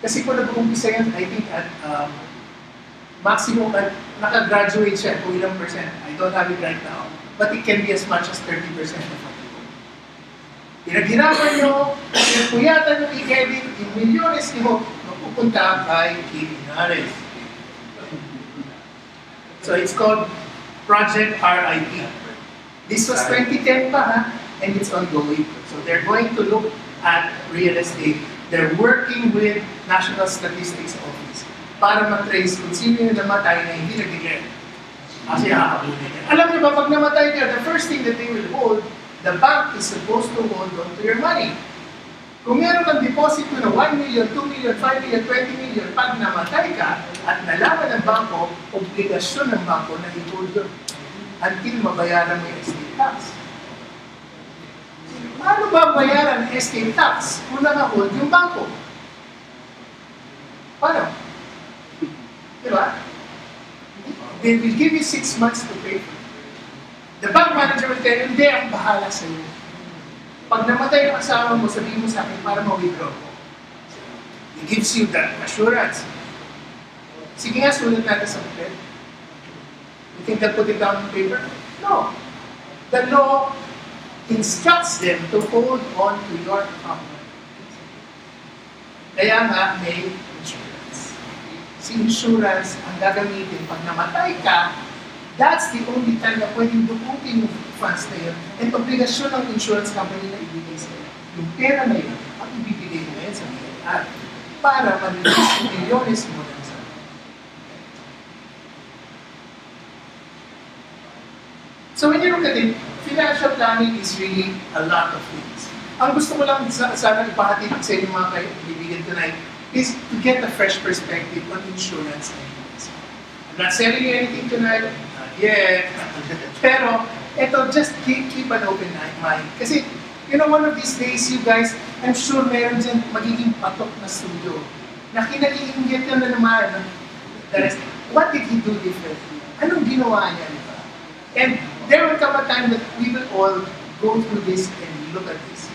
Kasi kung nag-umpisa yan, I think at maximum, naka-graduate siya kung ilang percent. I don't have it right now. But it can be as much as 30% of what you do. Pinaghirapan nyo, pinagpuyatan nyo i-edit, yung milyones nyo, mapupunta kay Kim Inares. So it's called Project RIP. This was 2010 pa ha, and it's ongoing. So they're going to look at real estate. They're working with National Statistics Office. para matrace kung sino yung namatay na hindi nag-declare. Kasi hahabulin niya. Alam niyo ba, pag namatay ka, the first thing that they will hold, the bank is supposed to hold on to your money. Kung meron kang deposito na 1 million, 2 million, 5 million, 20 million, pag namatay ka at nalaman ng bangko, obligasyon ng bangko na i-hold yun until mabayaran mo yung estate tax. Paano ba bayaran ang estate tax kung naka-hold yung bangko? Paano? Diba? They will give you 6 months to pay. The bank manager will tell you, hindi, ang bahala sa iyo. Pag namatay ang asawa mo, sabihin mo sa akin para ma-withdraw ko. It gives you that assurance. Sige nga, sulat natin sa papel. You think they'll put it down on paper? No. The law instructs them to hold on to your property. Kaya nga, may insurance. Si insurance ang gagamitin pag namatay ka, that's the only time na pwedeng dukutin yung funds na yun. And obligasyon ng insurance company na ibigay sa'yo. Yung pera na yun, ang ibibigay mo ngayon sa BIR para ma-release yung milyones mo ng sa. So when you look at it, financial planning is really a lot of things. Ang gusto ko lang sana ipahatid sa inyo mga kaibigan tonight is to get a fresh perspective on insurance and investment. I'm not selling you anything tonight. Yeah, pero ito, just keep an open mind. Kasi, you know, one of these days, you guys, I'm sure meron dyan magiging patok na studio na kinaiinggit ka na naman. What did he do differently? Anong ginawa niya? Diba? And there will come a time that we will all go through this and look at this.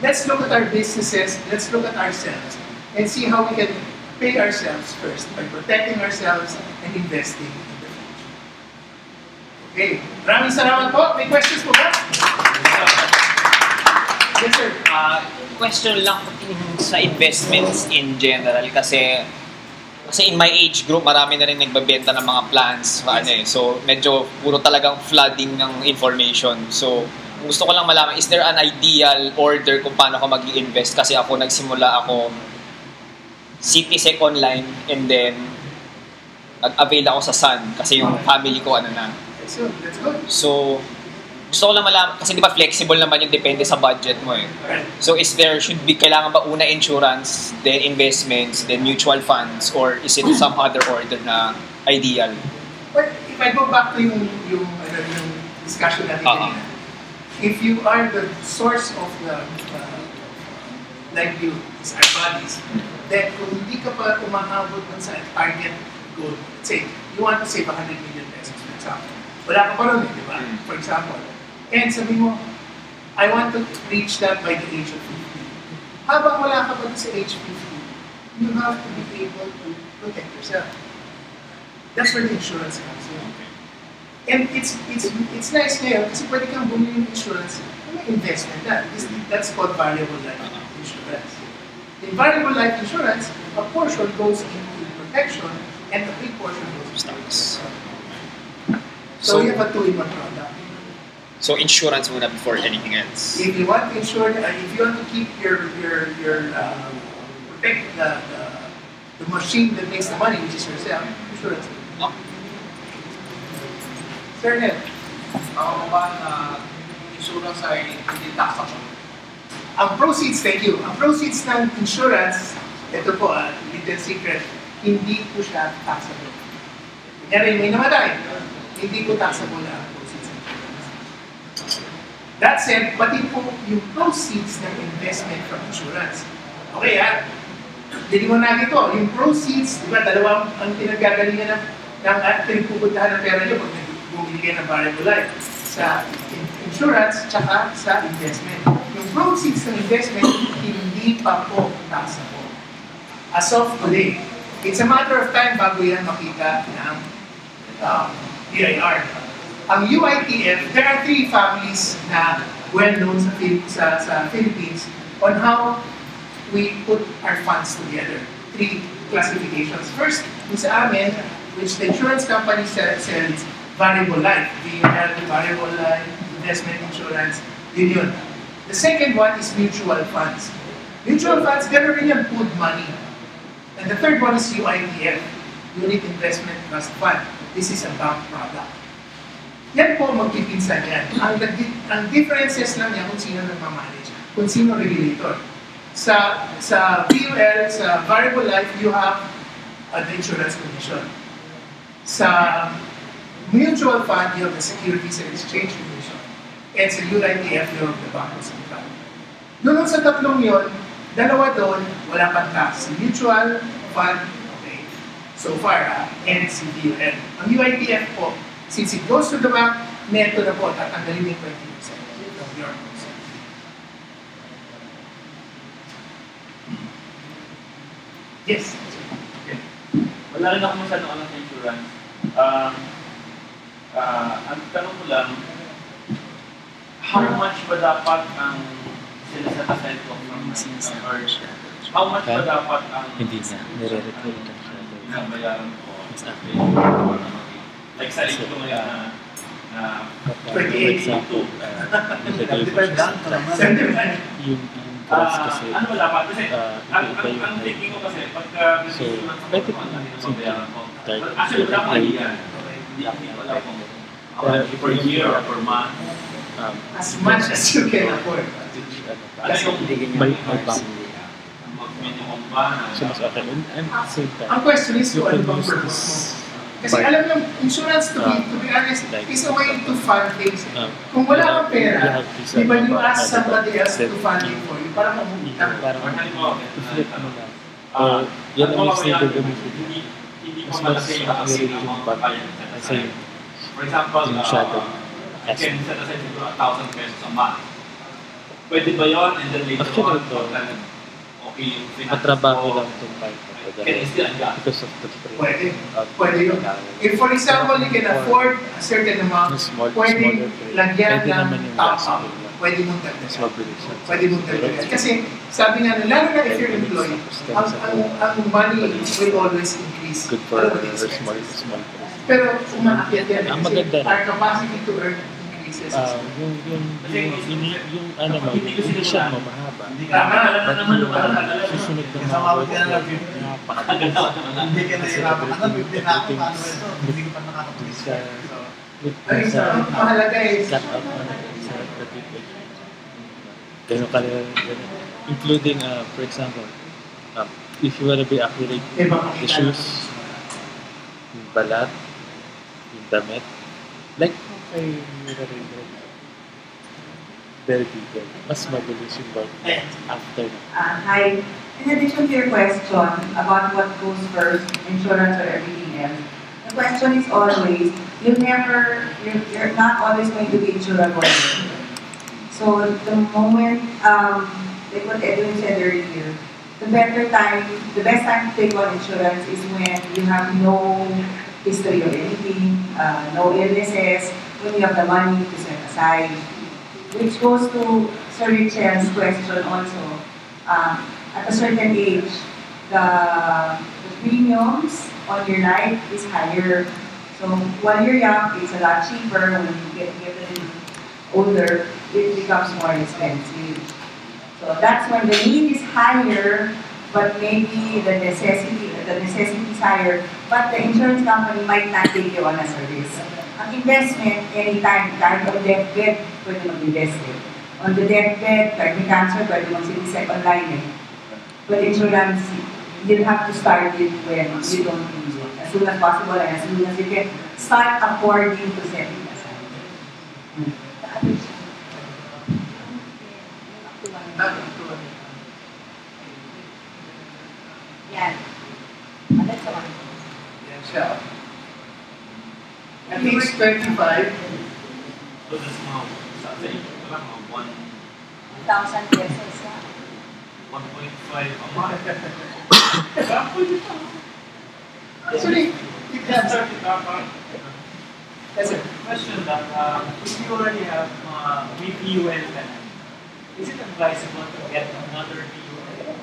Let's look at our businesses, let's look at ourselves, and see how we can pay ourselves first by protecting ourselves and investing. Okay, maraming salamat po. May questions po ba? Yes, sir. Question lang sa investments in general kasi in my age group, marami na rin nagbabenta ng mga plans. So, medyo puro talagang flooding ng information. So, gusto ko lang malaman, is there an ideal order kung paano ako mag-i-invest? Kasi ako, nagsimula ako CitySec online and then nag-avail ako sa Sun kasi yung family ko na. So, that's good. So, gusto ko lang malaman, kasi di ba flexible naman yung depende sa budget mo eh. So, kailangan ba una insurance, then investments, then mutual funds, or is it some other order na ideal? But if I go back to yung discussion natin kanina, if you are the source of the livelihood, is our bodies, then kung hindi ka pa umahabot sa target goal, let's say, you want to save 100 million pesos, for example. Wala ka pa rin, di ba? For example. And sabi mo, I want to reach that by the age of 50. Habang wala ka pa sa age 50, you have to be able to protect yourself. That's where the insurance comes in. And it's nice ngayon kasi pwede kang bumili ng insurance na may investment na. That's called variable life insurance. In variable life insurance, a portion goes into protection and a big portion goes to stocks. So you have a two-in-one product. So insurance muna before anything else. If you want to insure, if you want to keep your protect the machine that makes the money, which is yourself, insurance. Oh. Sir Ned. Ako ba na insurance ay hindi taxable? Ang proceeds, thank you. Ang proceeds ng insurance, ito po, little secret, hindi po siya taxable. Kunyari, may namatay, hindi po taxable ang proceeds ng insurance. That said, pati po yung proceeds ng investment from insurance. Okay hindi mo natin ito. Yung proceeds, di ba, dalawang ang pinagagalingan ng pinagpupuntahan ng pera nyo pag bumili kayo ng variable life. Sa insurance, tsaka sa investment. Yung proceeds ng investment, hindi pa po taxable. As of today, it's a matter of time bago yan makita ng BIR. Ang UITF, there are 3 families na well-known sa Philippines on how we put our funds together. 3 classifications. First, yung sa amin, which the insurance company sells variable life. Variable life, investment insurance, yun. The second one is mutual funds. Mutual funds, gano'n rin yung pooled money. And the third one is UITF. Unit Investment Trust Fund. This is a bank product. Yan po magpipinsan yan. Ang differences lang yan kung sino nagmamanage, kung sino regulator. Sa VUL, sa variable life, you have the insurance commission. Sa mutual fund, you have the Securities and Exchange Commission. And sa UITF, you have the Bangko Sentral. Doon sa tatlong yon, dalawa doon, wala pang tax. Mutual fund, okay, so far, and si VUL. Ang UITF po, since it goes to the bank, neto na po, tatanggalin yung 20% from your consent. Yes. Okay. Wala rin ako masyadong alam sa insurance. Ang tanong ko lang, how much ba dapat ang sinaset aside ko from or how much ba dapat ang Hindi na, nire-recruit lang siya. binabayaran ko? Like sa rin ko ngayon na 28. Yung price kasi, ano ba dapat? Kasi ang iba-iba yung thinking ko kasi pagka So, pwede po babayaran ko. simple. Actually, wala akong idea. Hindi ko alam kung per year or per month. As much as you can afford. Ano yung May bank. mag-minimum ba? So, mas okay. And at the same time, Ang question is, you kung ano can bang use purpose mo? this Kasi part. alam mo, insurance to be honest, is a way to fund things. Kung wala kang pera, di ba you ask somebody else to fund it for you para mamumutang? parang Or halimbawa, i-flip mo lang. Yan ang mas na gagamitin. hindi Mas ko malaki yung accurate amount yung of bank. kaya set Kasi aside. For example, yung shadow. I can set aside siguro 1,000 pesos a month. Pwede ba yun? And then later Actually, on, ito, okay yung finances matrabaho ko, lang itong part na to. can I still adjust? Because of the frame. Pwede. Pwede yun. If for example, you can afford a certain amount, Yung pwede smaller frame. lagyan Pwede naman ng yung top last up. frame lang. Pwede mong Mas dagdagan. mabilis siya. Pwede mong dagdagan. Kasi sabi nga, lalo na if you're employed, ang money will always increase. Good for Alam mo, it's small expensive. frame. Pero umaakyat yan. Ang Kasi maganda rin. our capacity to earn increases. Yung ano mo, hindi siya mo mahaba. Tama. But yung susunod na mga workload, napakaganda. Hindi ka nahihirapan. Ano, 15 na ako, paano ito? Hindi ko pa nakakatulis. Ay, ang mahalaga is, cut out mo na sa people. Ganun ka rin, including, for example, if you want to be accurate, the shoes, yung balat, yung damit, like kay very detailed. Mas mabilis yung work after na. Hi. In addition to your question about what goes first, insurance or everything else, the question is always, you're not always going to be insurable. So the moment, like what Edwin said earlier, the best time to take on insurance is when you have no history of anything, no illnesses, when you have the money to set aside. Which goes to Sir Richard's question also. At a certain age, the premiums on your life is higher. So while you're young, it's a lot cheaper. When you get a little older, it becomes more expensive. So that's when the need is higher, but maybe the necessity is higher, but the insurance company might not take you on a service. Ang investment, anytime, kahit on deathbed, pwede mag-invest eh. On the deathbed, kahit may cancer, pwede mag-sinisek online eh. But insurance, you have to start it when you don't need it. As soon as possible and as soon as you can start affording to set it aside. Yan. That's all. yan siya. At least 25. So that's mga, sa inyo, wala mga 1,000 pesos na. 1.5 a month. Actually, it has. Yes, sir. Question lang, if you already have VPUL ka na, is it advisable to get another VPUL?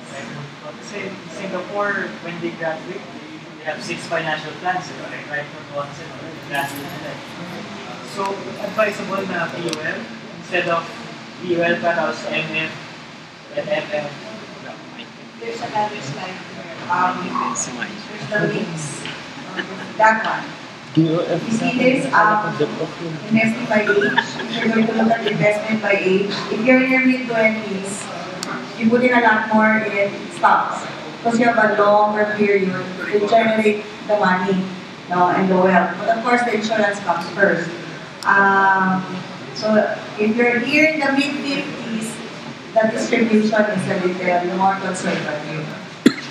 Kasi in Singapore, when they graduate, they usually have 6 financial plans, right from onset or graduate. So, advisable na PUL instead of PUL ka tapos MF and FM. There's another slide here. There's the links. That one. DOF You see this, investing by age. If you're going to look at investment by age, if you're in your mid-20s, you put in a lot more in stocks because you have a longer period to generate the money, no, and the wealth. But of course, the insurance comes first. So if you're here in the mid-50s, the distribution is a little more conservative.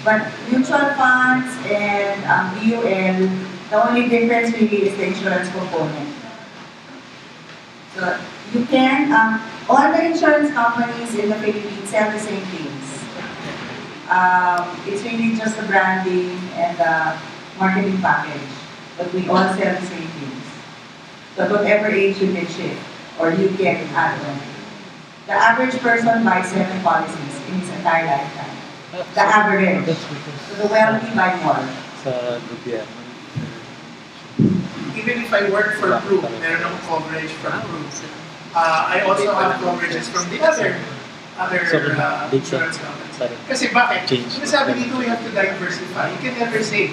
But mutual funds and BUL, the only difference really is the insurance component. So you can, all the insurance companies in the Philippines sell the same things. It's really just the branding and the marketing package, but we all sell the same things. So at whatever age you can shift, or you can add on. The average person buys 7 policies in his entire lifetime. The average. So the wealthy buy more. Sa gobyerno. Even if I work for Proof, there are no coverage from Proof. I also have coverages from the other insurance companies. Kasi bakit? Sinasabi dito, we have to diversify. You can never say.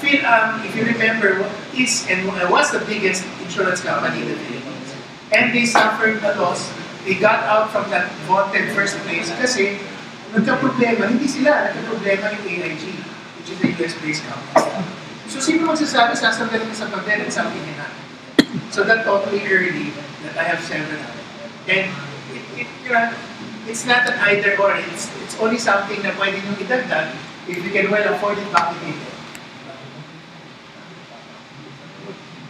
If you remember, what is and what's the biggest insurance company in the Philippines? And they suffered the loss. They got out from that vaunted first place kasi nagka-problema, hindi sila, nagka-problema yung AIG, which is a US-based company. So sino magsasabi, sasanggalin ka sa pagdel at something in natin. So that taught me early that I have 7. And it's not an either or, it's only something na pwede nyo idagdag if you can well afford it, bakit ito.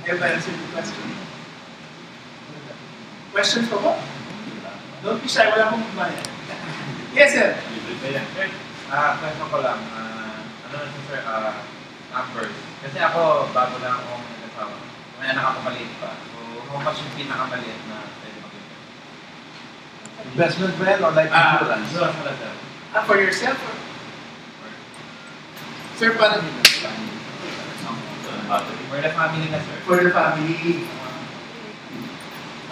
Have I answered the question? Questions for what? Don't be shy, wala akong kumayan. Yes, sir. Question ko lang, ano na sir, numbers. Kasi ako, bago lang akong nagkasawa. May anak ako maliit pa. So, how much yung pinakamaliit na pwede mag-invest? Investment ba yan or life insurance? Insurance pala sir. For yourself? Or? Sir, paano nila? For the family na sir. For the family.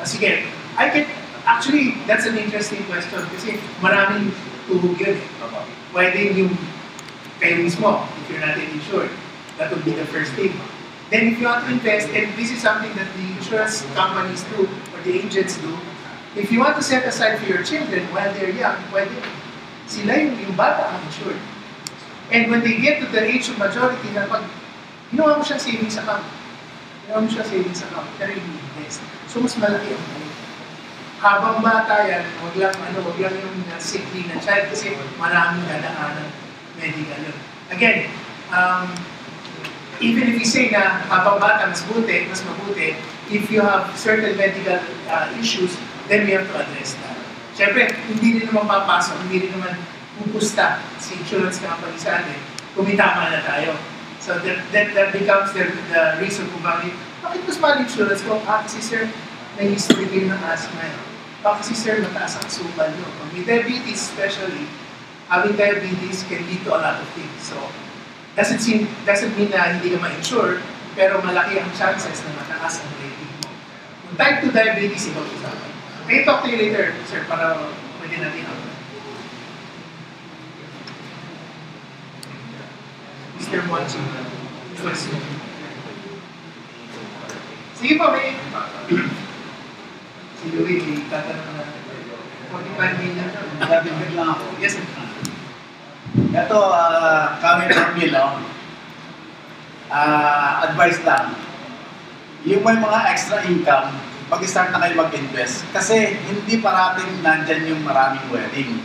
Sige, I can, actually, that's an interesting question kasi maraming tuhog yun eh. Pwede yung kayo mismo, if you're not insured, that would be the first thing. Then if you want to invest, and this is something that the insurance companies do, or the agents do, if you want to set aside for your children while they're young, pwede sila yung bata ang insured. And when they get to the age of majority, na pag ginawa mo siyang savings account, pero yung invest. So mas malaki ang money. Habang bata yan, wag lang yung sickly na child kasi maraming dadaanan medical yun. Again, even if you say na habang bata mas mabuti, if you have certain medical issues, then we have to address that. Siyempre, hindi rin naman papasok, hindi rin naman pupusta si insurance company sa atin kung may tama na tayo. So that becomes the reason kung bakit mas mahal insurance ko? Kasi sir, may history kayo ng asthma. Kasi sir, mataas ang sugal nyo. Pag may diabetes especially, having diabetes can lead to a lot of things. So, doesn't mean na hindi ka ma-insure, pero malaki ang chances na mataas ang rating mo. Kung type 2 diabetes, ikaw usapan. Okay, talk to you later, sir, para pwede natin ako. Mr. Monchi, question. Sige po, may... Si Louie, may tatanong na 45 million. Nabibig lang ako. Yes, sir. Ito, kami ng Milo, advice lang. Yung may mga extra income, mag-start na kayo mag-invest. Kasi hindi parating nandyan yung maraming wedding.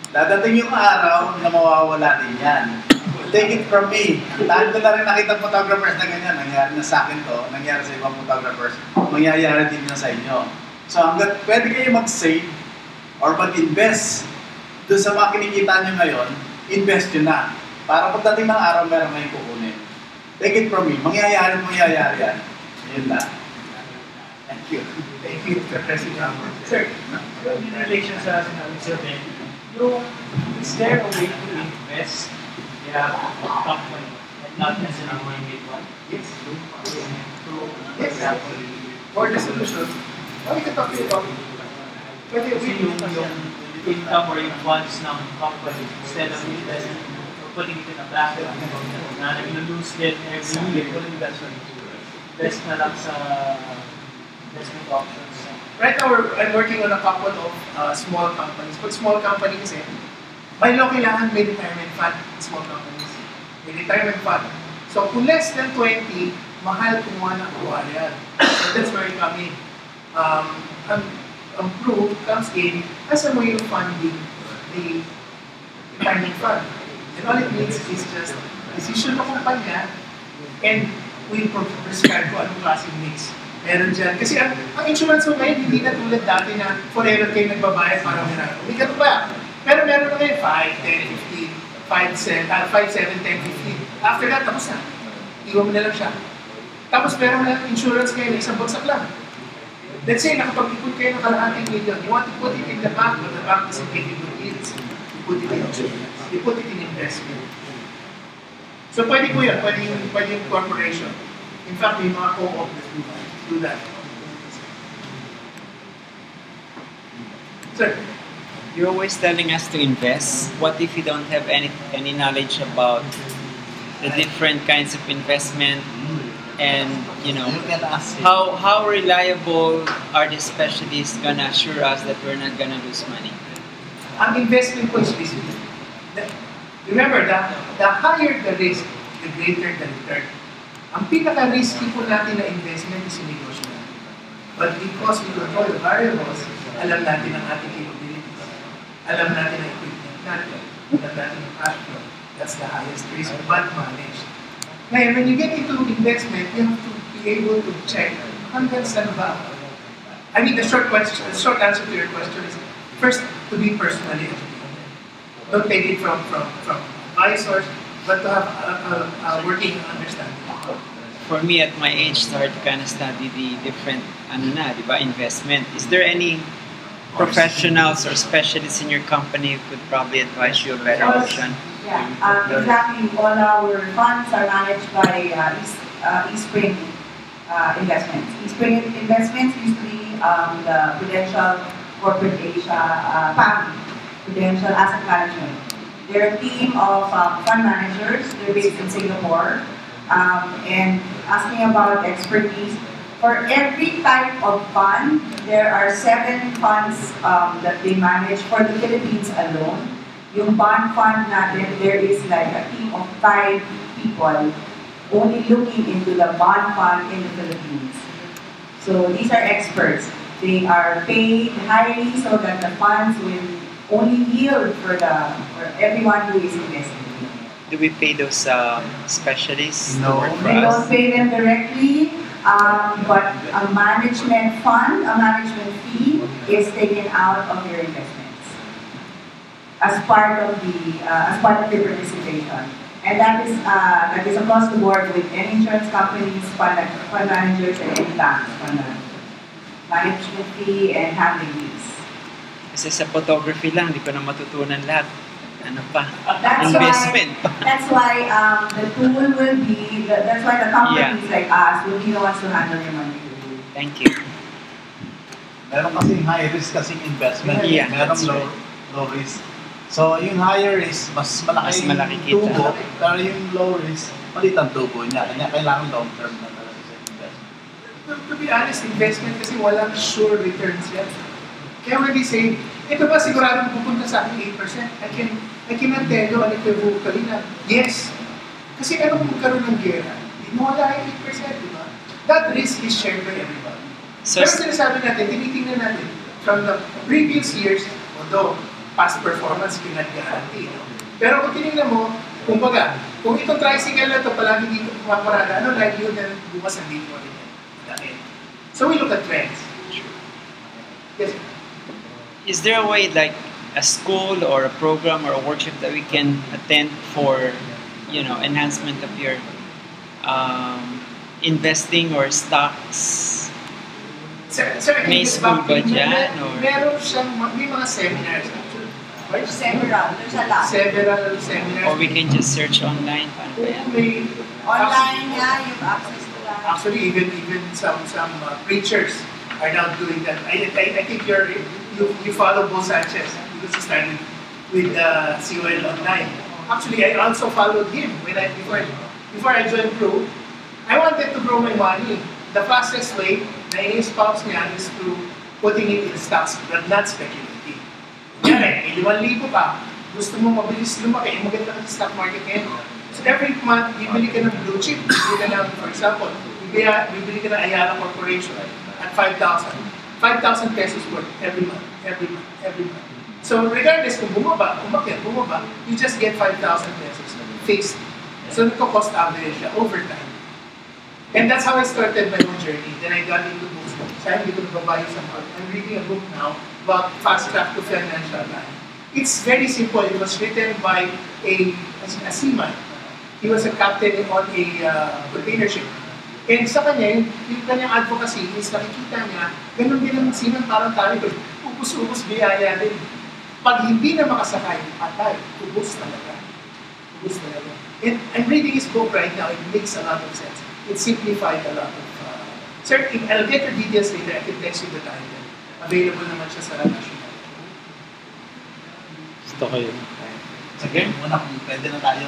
Dadating yung araw na mawawala din yan. Take it from me. Dahil ko na rin nakita photographers na ganyan. Nangyari na sa akin to, nangyari sa ibang photographers. Mangyayari din na sa inyo. So hanggat pwede kayo mag-save or mag-invest doon sa mga kinikita nyo ngayon, invest nyo na. Para pagdating ng araw, meron kayong kukunin. Take it from me. Mangyayari yan. Yun lang. Thank you. Thank you, Mr. President. Sir, In relation sa sinabi Sir Ben, is there a way to invest in a company and not necessarily make one? yes. Yes. For the solution, we can talk to you about it. Pwede Kasi yung income or yung funds ng company instead of investing in putting it in a bracket na nag-lose din every year. Best na lang sa investment options. Right now, I'm working on a couple of small companies. Pag small company kasi, by law kailangan may retirement fund. Small companies. May retirement fund. So kung less than 20, mahal kumuha ng yan. So that's where you come in. Ang proof comes in as a way of funding the retirement fund. And all it means is just decision ng kumpanya and we prescribe ko anong klaseng mix. Meron dyan. Kasi ang insurance mo ngayon, hindi na tulad dati na forever kayo nagbabayad para meron. Hindi ka ba? Pero meron na ngayon 5, 10, 15, 5, 7, 10, 15. After that, tapos na. Iwan mo na lang siya. Tapos meron na insurance kayo na isang bagsak lang. Let's say, nakapag-ipon kayo ng kalahating million. You want to put it in the bank, but the bank doesn't give you good yields. You put it in investment. So pwede po yun, pwede yung corporation. In fact, may mga co-op that do that. Sir? You're always telling us to invest. What if you don't have any knowledge about the different kinds of investment? And how reliable are the specialists gonna assure us that we're not gonna lose money? Ang investment po is risky. Remember, the higher the risk, the greater the return. Ang pinaka-risky po natin na investment is yung negosyo natin. But because we control the variables, alam natin ang ating capabilities. Alam natin ang equipment natin. Alam natin ang cash flow. That's the highest risk, but managed. Ngayon, when you get into investment, you have to be able to check hanggang saan ba. I mean, the short answer to your question is, first, to be personally educated. Don't take it from advisors, but to have a working understanding. For me, at my age, start to kind of study the different investment. Is there any professionals or specialists in your company who could probably advise you a better option? Yeah, exactly. All our funds are managed by eSpring Investments. eSpring Investments used to be the Prudential Corporate Asia PAM, Prudential Asset Management. They're a team of fund managers. They're based in Singapore. And asking about expertise, for every type of fund, there are 7 funds that they manage for the Philippines alone. Yung bond fund natin, there is like a team of 5 people only looking into the bond fund in the Philippines. So these are experts. They are paid highly so that the funds will only yield for everyone who is investing. Do we pay those specialists? No, we don't pay them directly, but a management fee is taken out of your investments as part of the participation, and that is across the board with any insurance companies, fund managers, and any banks. Management fee and handling fees. Kasi sa photography lang, di ko na matutunan lahat. Ano pa? That's Investment. why the tool will be, that's why the companies like us will be the ones to handle your money. Thank you. Meron kasing high risk kasing investment. Yeah, Meron low risk. So yung higher risk, mas malaki yung tubo, pero yung low risk, maliit ang tubo niya. Kanya kailangan long term na talaga sa investment. To be honest, investment kasi walang sure returns yan. Kaya when they say, ito ba siguradong pupunta sa akin 8%? I cannot tell you unequivocally na yes. Kasi ano kung magkaroon ng gera? Hindi mo wala yung 8%, di ba? That risk is shared by everybody. So, pero sinasabi natin, tinitingnan natin from the previous years, although past performance cannot guarantee. No? Pero kung tinignan mo, kumbaga, kung itong tricycle na ito palagi dito pumaparada, ano likelihood na bukas nandito ulit yan? So we look at trends. Yes. is there a way like a school or a program or a workshop that we can attend for, enhancement of your investing or stocks? May school ba dyan? Meron siyang, may mga seminars actually. Right? Several. There's a lot. Several seminars. Or we can just search online? Paano ba yan? Online nga, you have access to that. Actually, even some preachers are now doing that. I think you follow Bo Sanchez because he started with COL Online. Actually, I also followed him before I joined Pro. I wanted to grow my money. The fastest way na in-spouse niya is through putting it in stocks, but not speculating. Kaya 5,000 ka, gusto mo mabilis lumaki, maganda ka sa stock market ngayon. So every month, bibili ka ng blue chip. Bibili ka ng, for example, bibili ka ng Ayala Corporation at 5,000. 5,000 pesos worth every month. So regardless kung bumaba, you just get 5,000 pesos fixed. So nagko-cost average siya over time. And that's how I started my own journey. Then I got into books. Sayang hindi ko nababayo sa mga. I'm reading a book now about Fast Track to Financial Life. It's very simple. It was written by a seaman. He was a captain on a container ship. And sa kanya, yung kanyang advocacy is nakikita niya, ganun din ang seaman parang tayo. Ubus-ubus biyaya din. Pag hindi na makasakay, patay. Ubus talaga. And I'm reading his book right now. It makes a lot of sense. It simplified a lot of... Sir, I'll get your details later. I can text you the title. Available naman siya sa National. Gusto ko yun. Sige, muna kung pwede na tayo.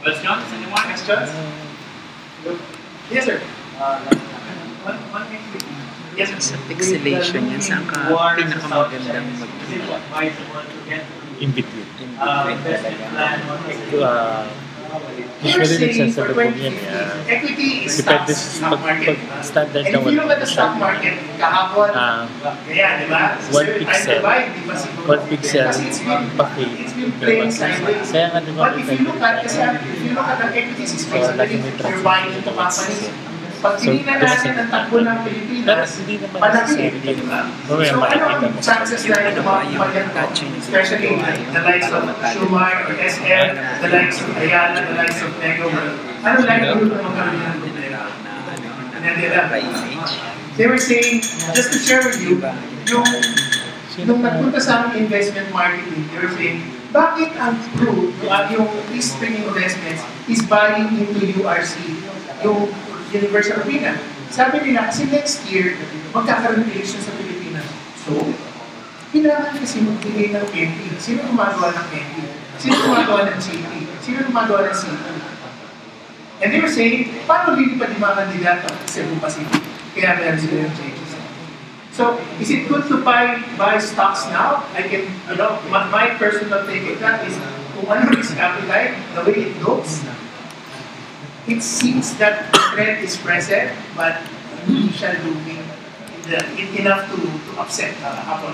Questions? Anyone? Questions? Yes, sir. Yes, sir. Sa pixelation niya, saan ka pinakamagandang In between. Usually nagsasabi po yan. Equity is Depende stock market. standard And na if you look at the stock market, kahapon, kaya, di ba? 1 pixel. 1 pixel. It's been playing sideways. Kaya nga naman. But if you look at the equities, is basically you're buying into companies. Pag tinignan natin ang takbo ng Pilipinas, malaki. So ano ang chances na ito magpaganda? Especially the likes of Schumer or SM, the likes of Ayala, the likes of Nego. Ano likelihood na magkaroon ng problema? They were saying, just to share with you, nung nagpunta sa aming investment marketing, they were saying, bakit ang crew, yung Eastern Investments, is buying into URC, yung Universal Arena. Sabi nila, kasi next year, magkakaroon ng election sa Pilipinas. So, kailangan kasi magbigay ng MP. Sino gumagawa ng MP? Sino gumagawa ng CP? Sino gumagawa ng CP? And they were saying, paano lilipad yung mga kandidato sa Cebu Pacific? Kaya meron sila yung changes. So, is it good to buy stocks now? I can, my personal take on that is, kung ano risk appetite, the way it looks, it seems that the trend is present, but initial looming enough to upset Apple.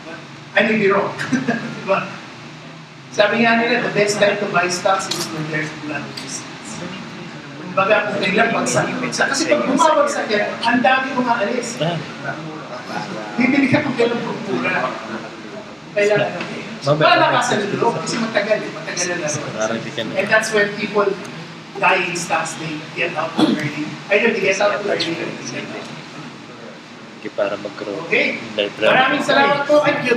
But I may be wrong. Sabi nga nila, the best time to buy stocks is when there's blood resistance. Kumbaga, kung kailan pagsakit. Kasi pag bumabagsak yan, ang dami umaalis. Bibili ka kung kailan pagpura. Kailangan malakasan yung loob kasi matagal na lang. And that's when people die in stocks, they get out too early. Either they get out too early or they get out. Para mag-grow. Okay. Maraming salamat po. Thank you.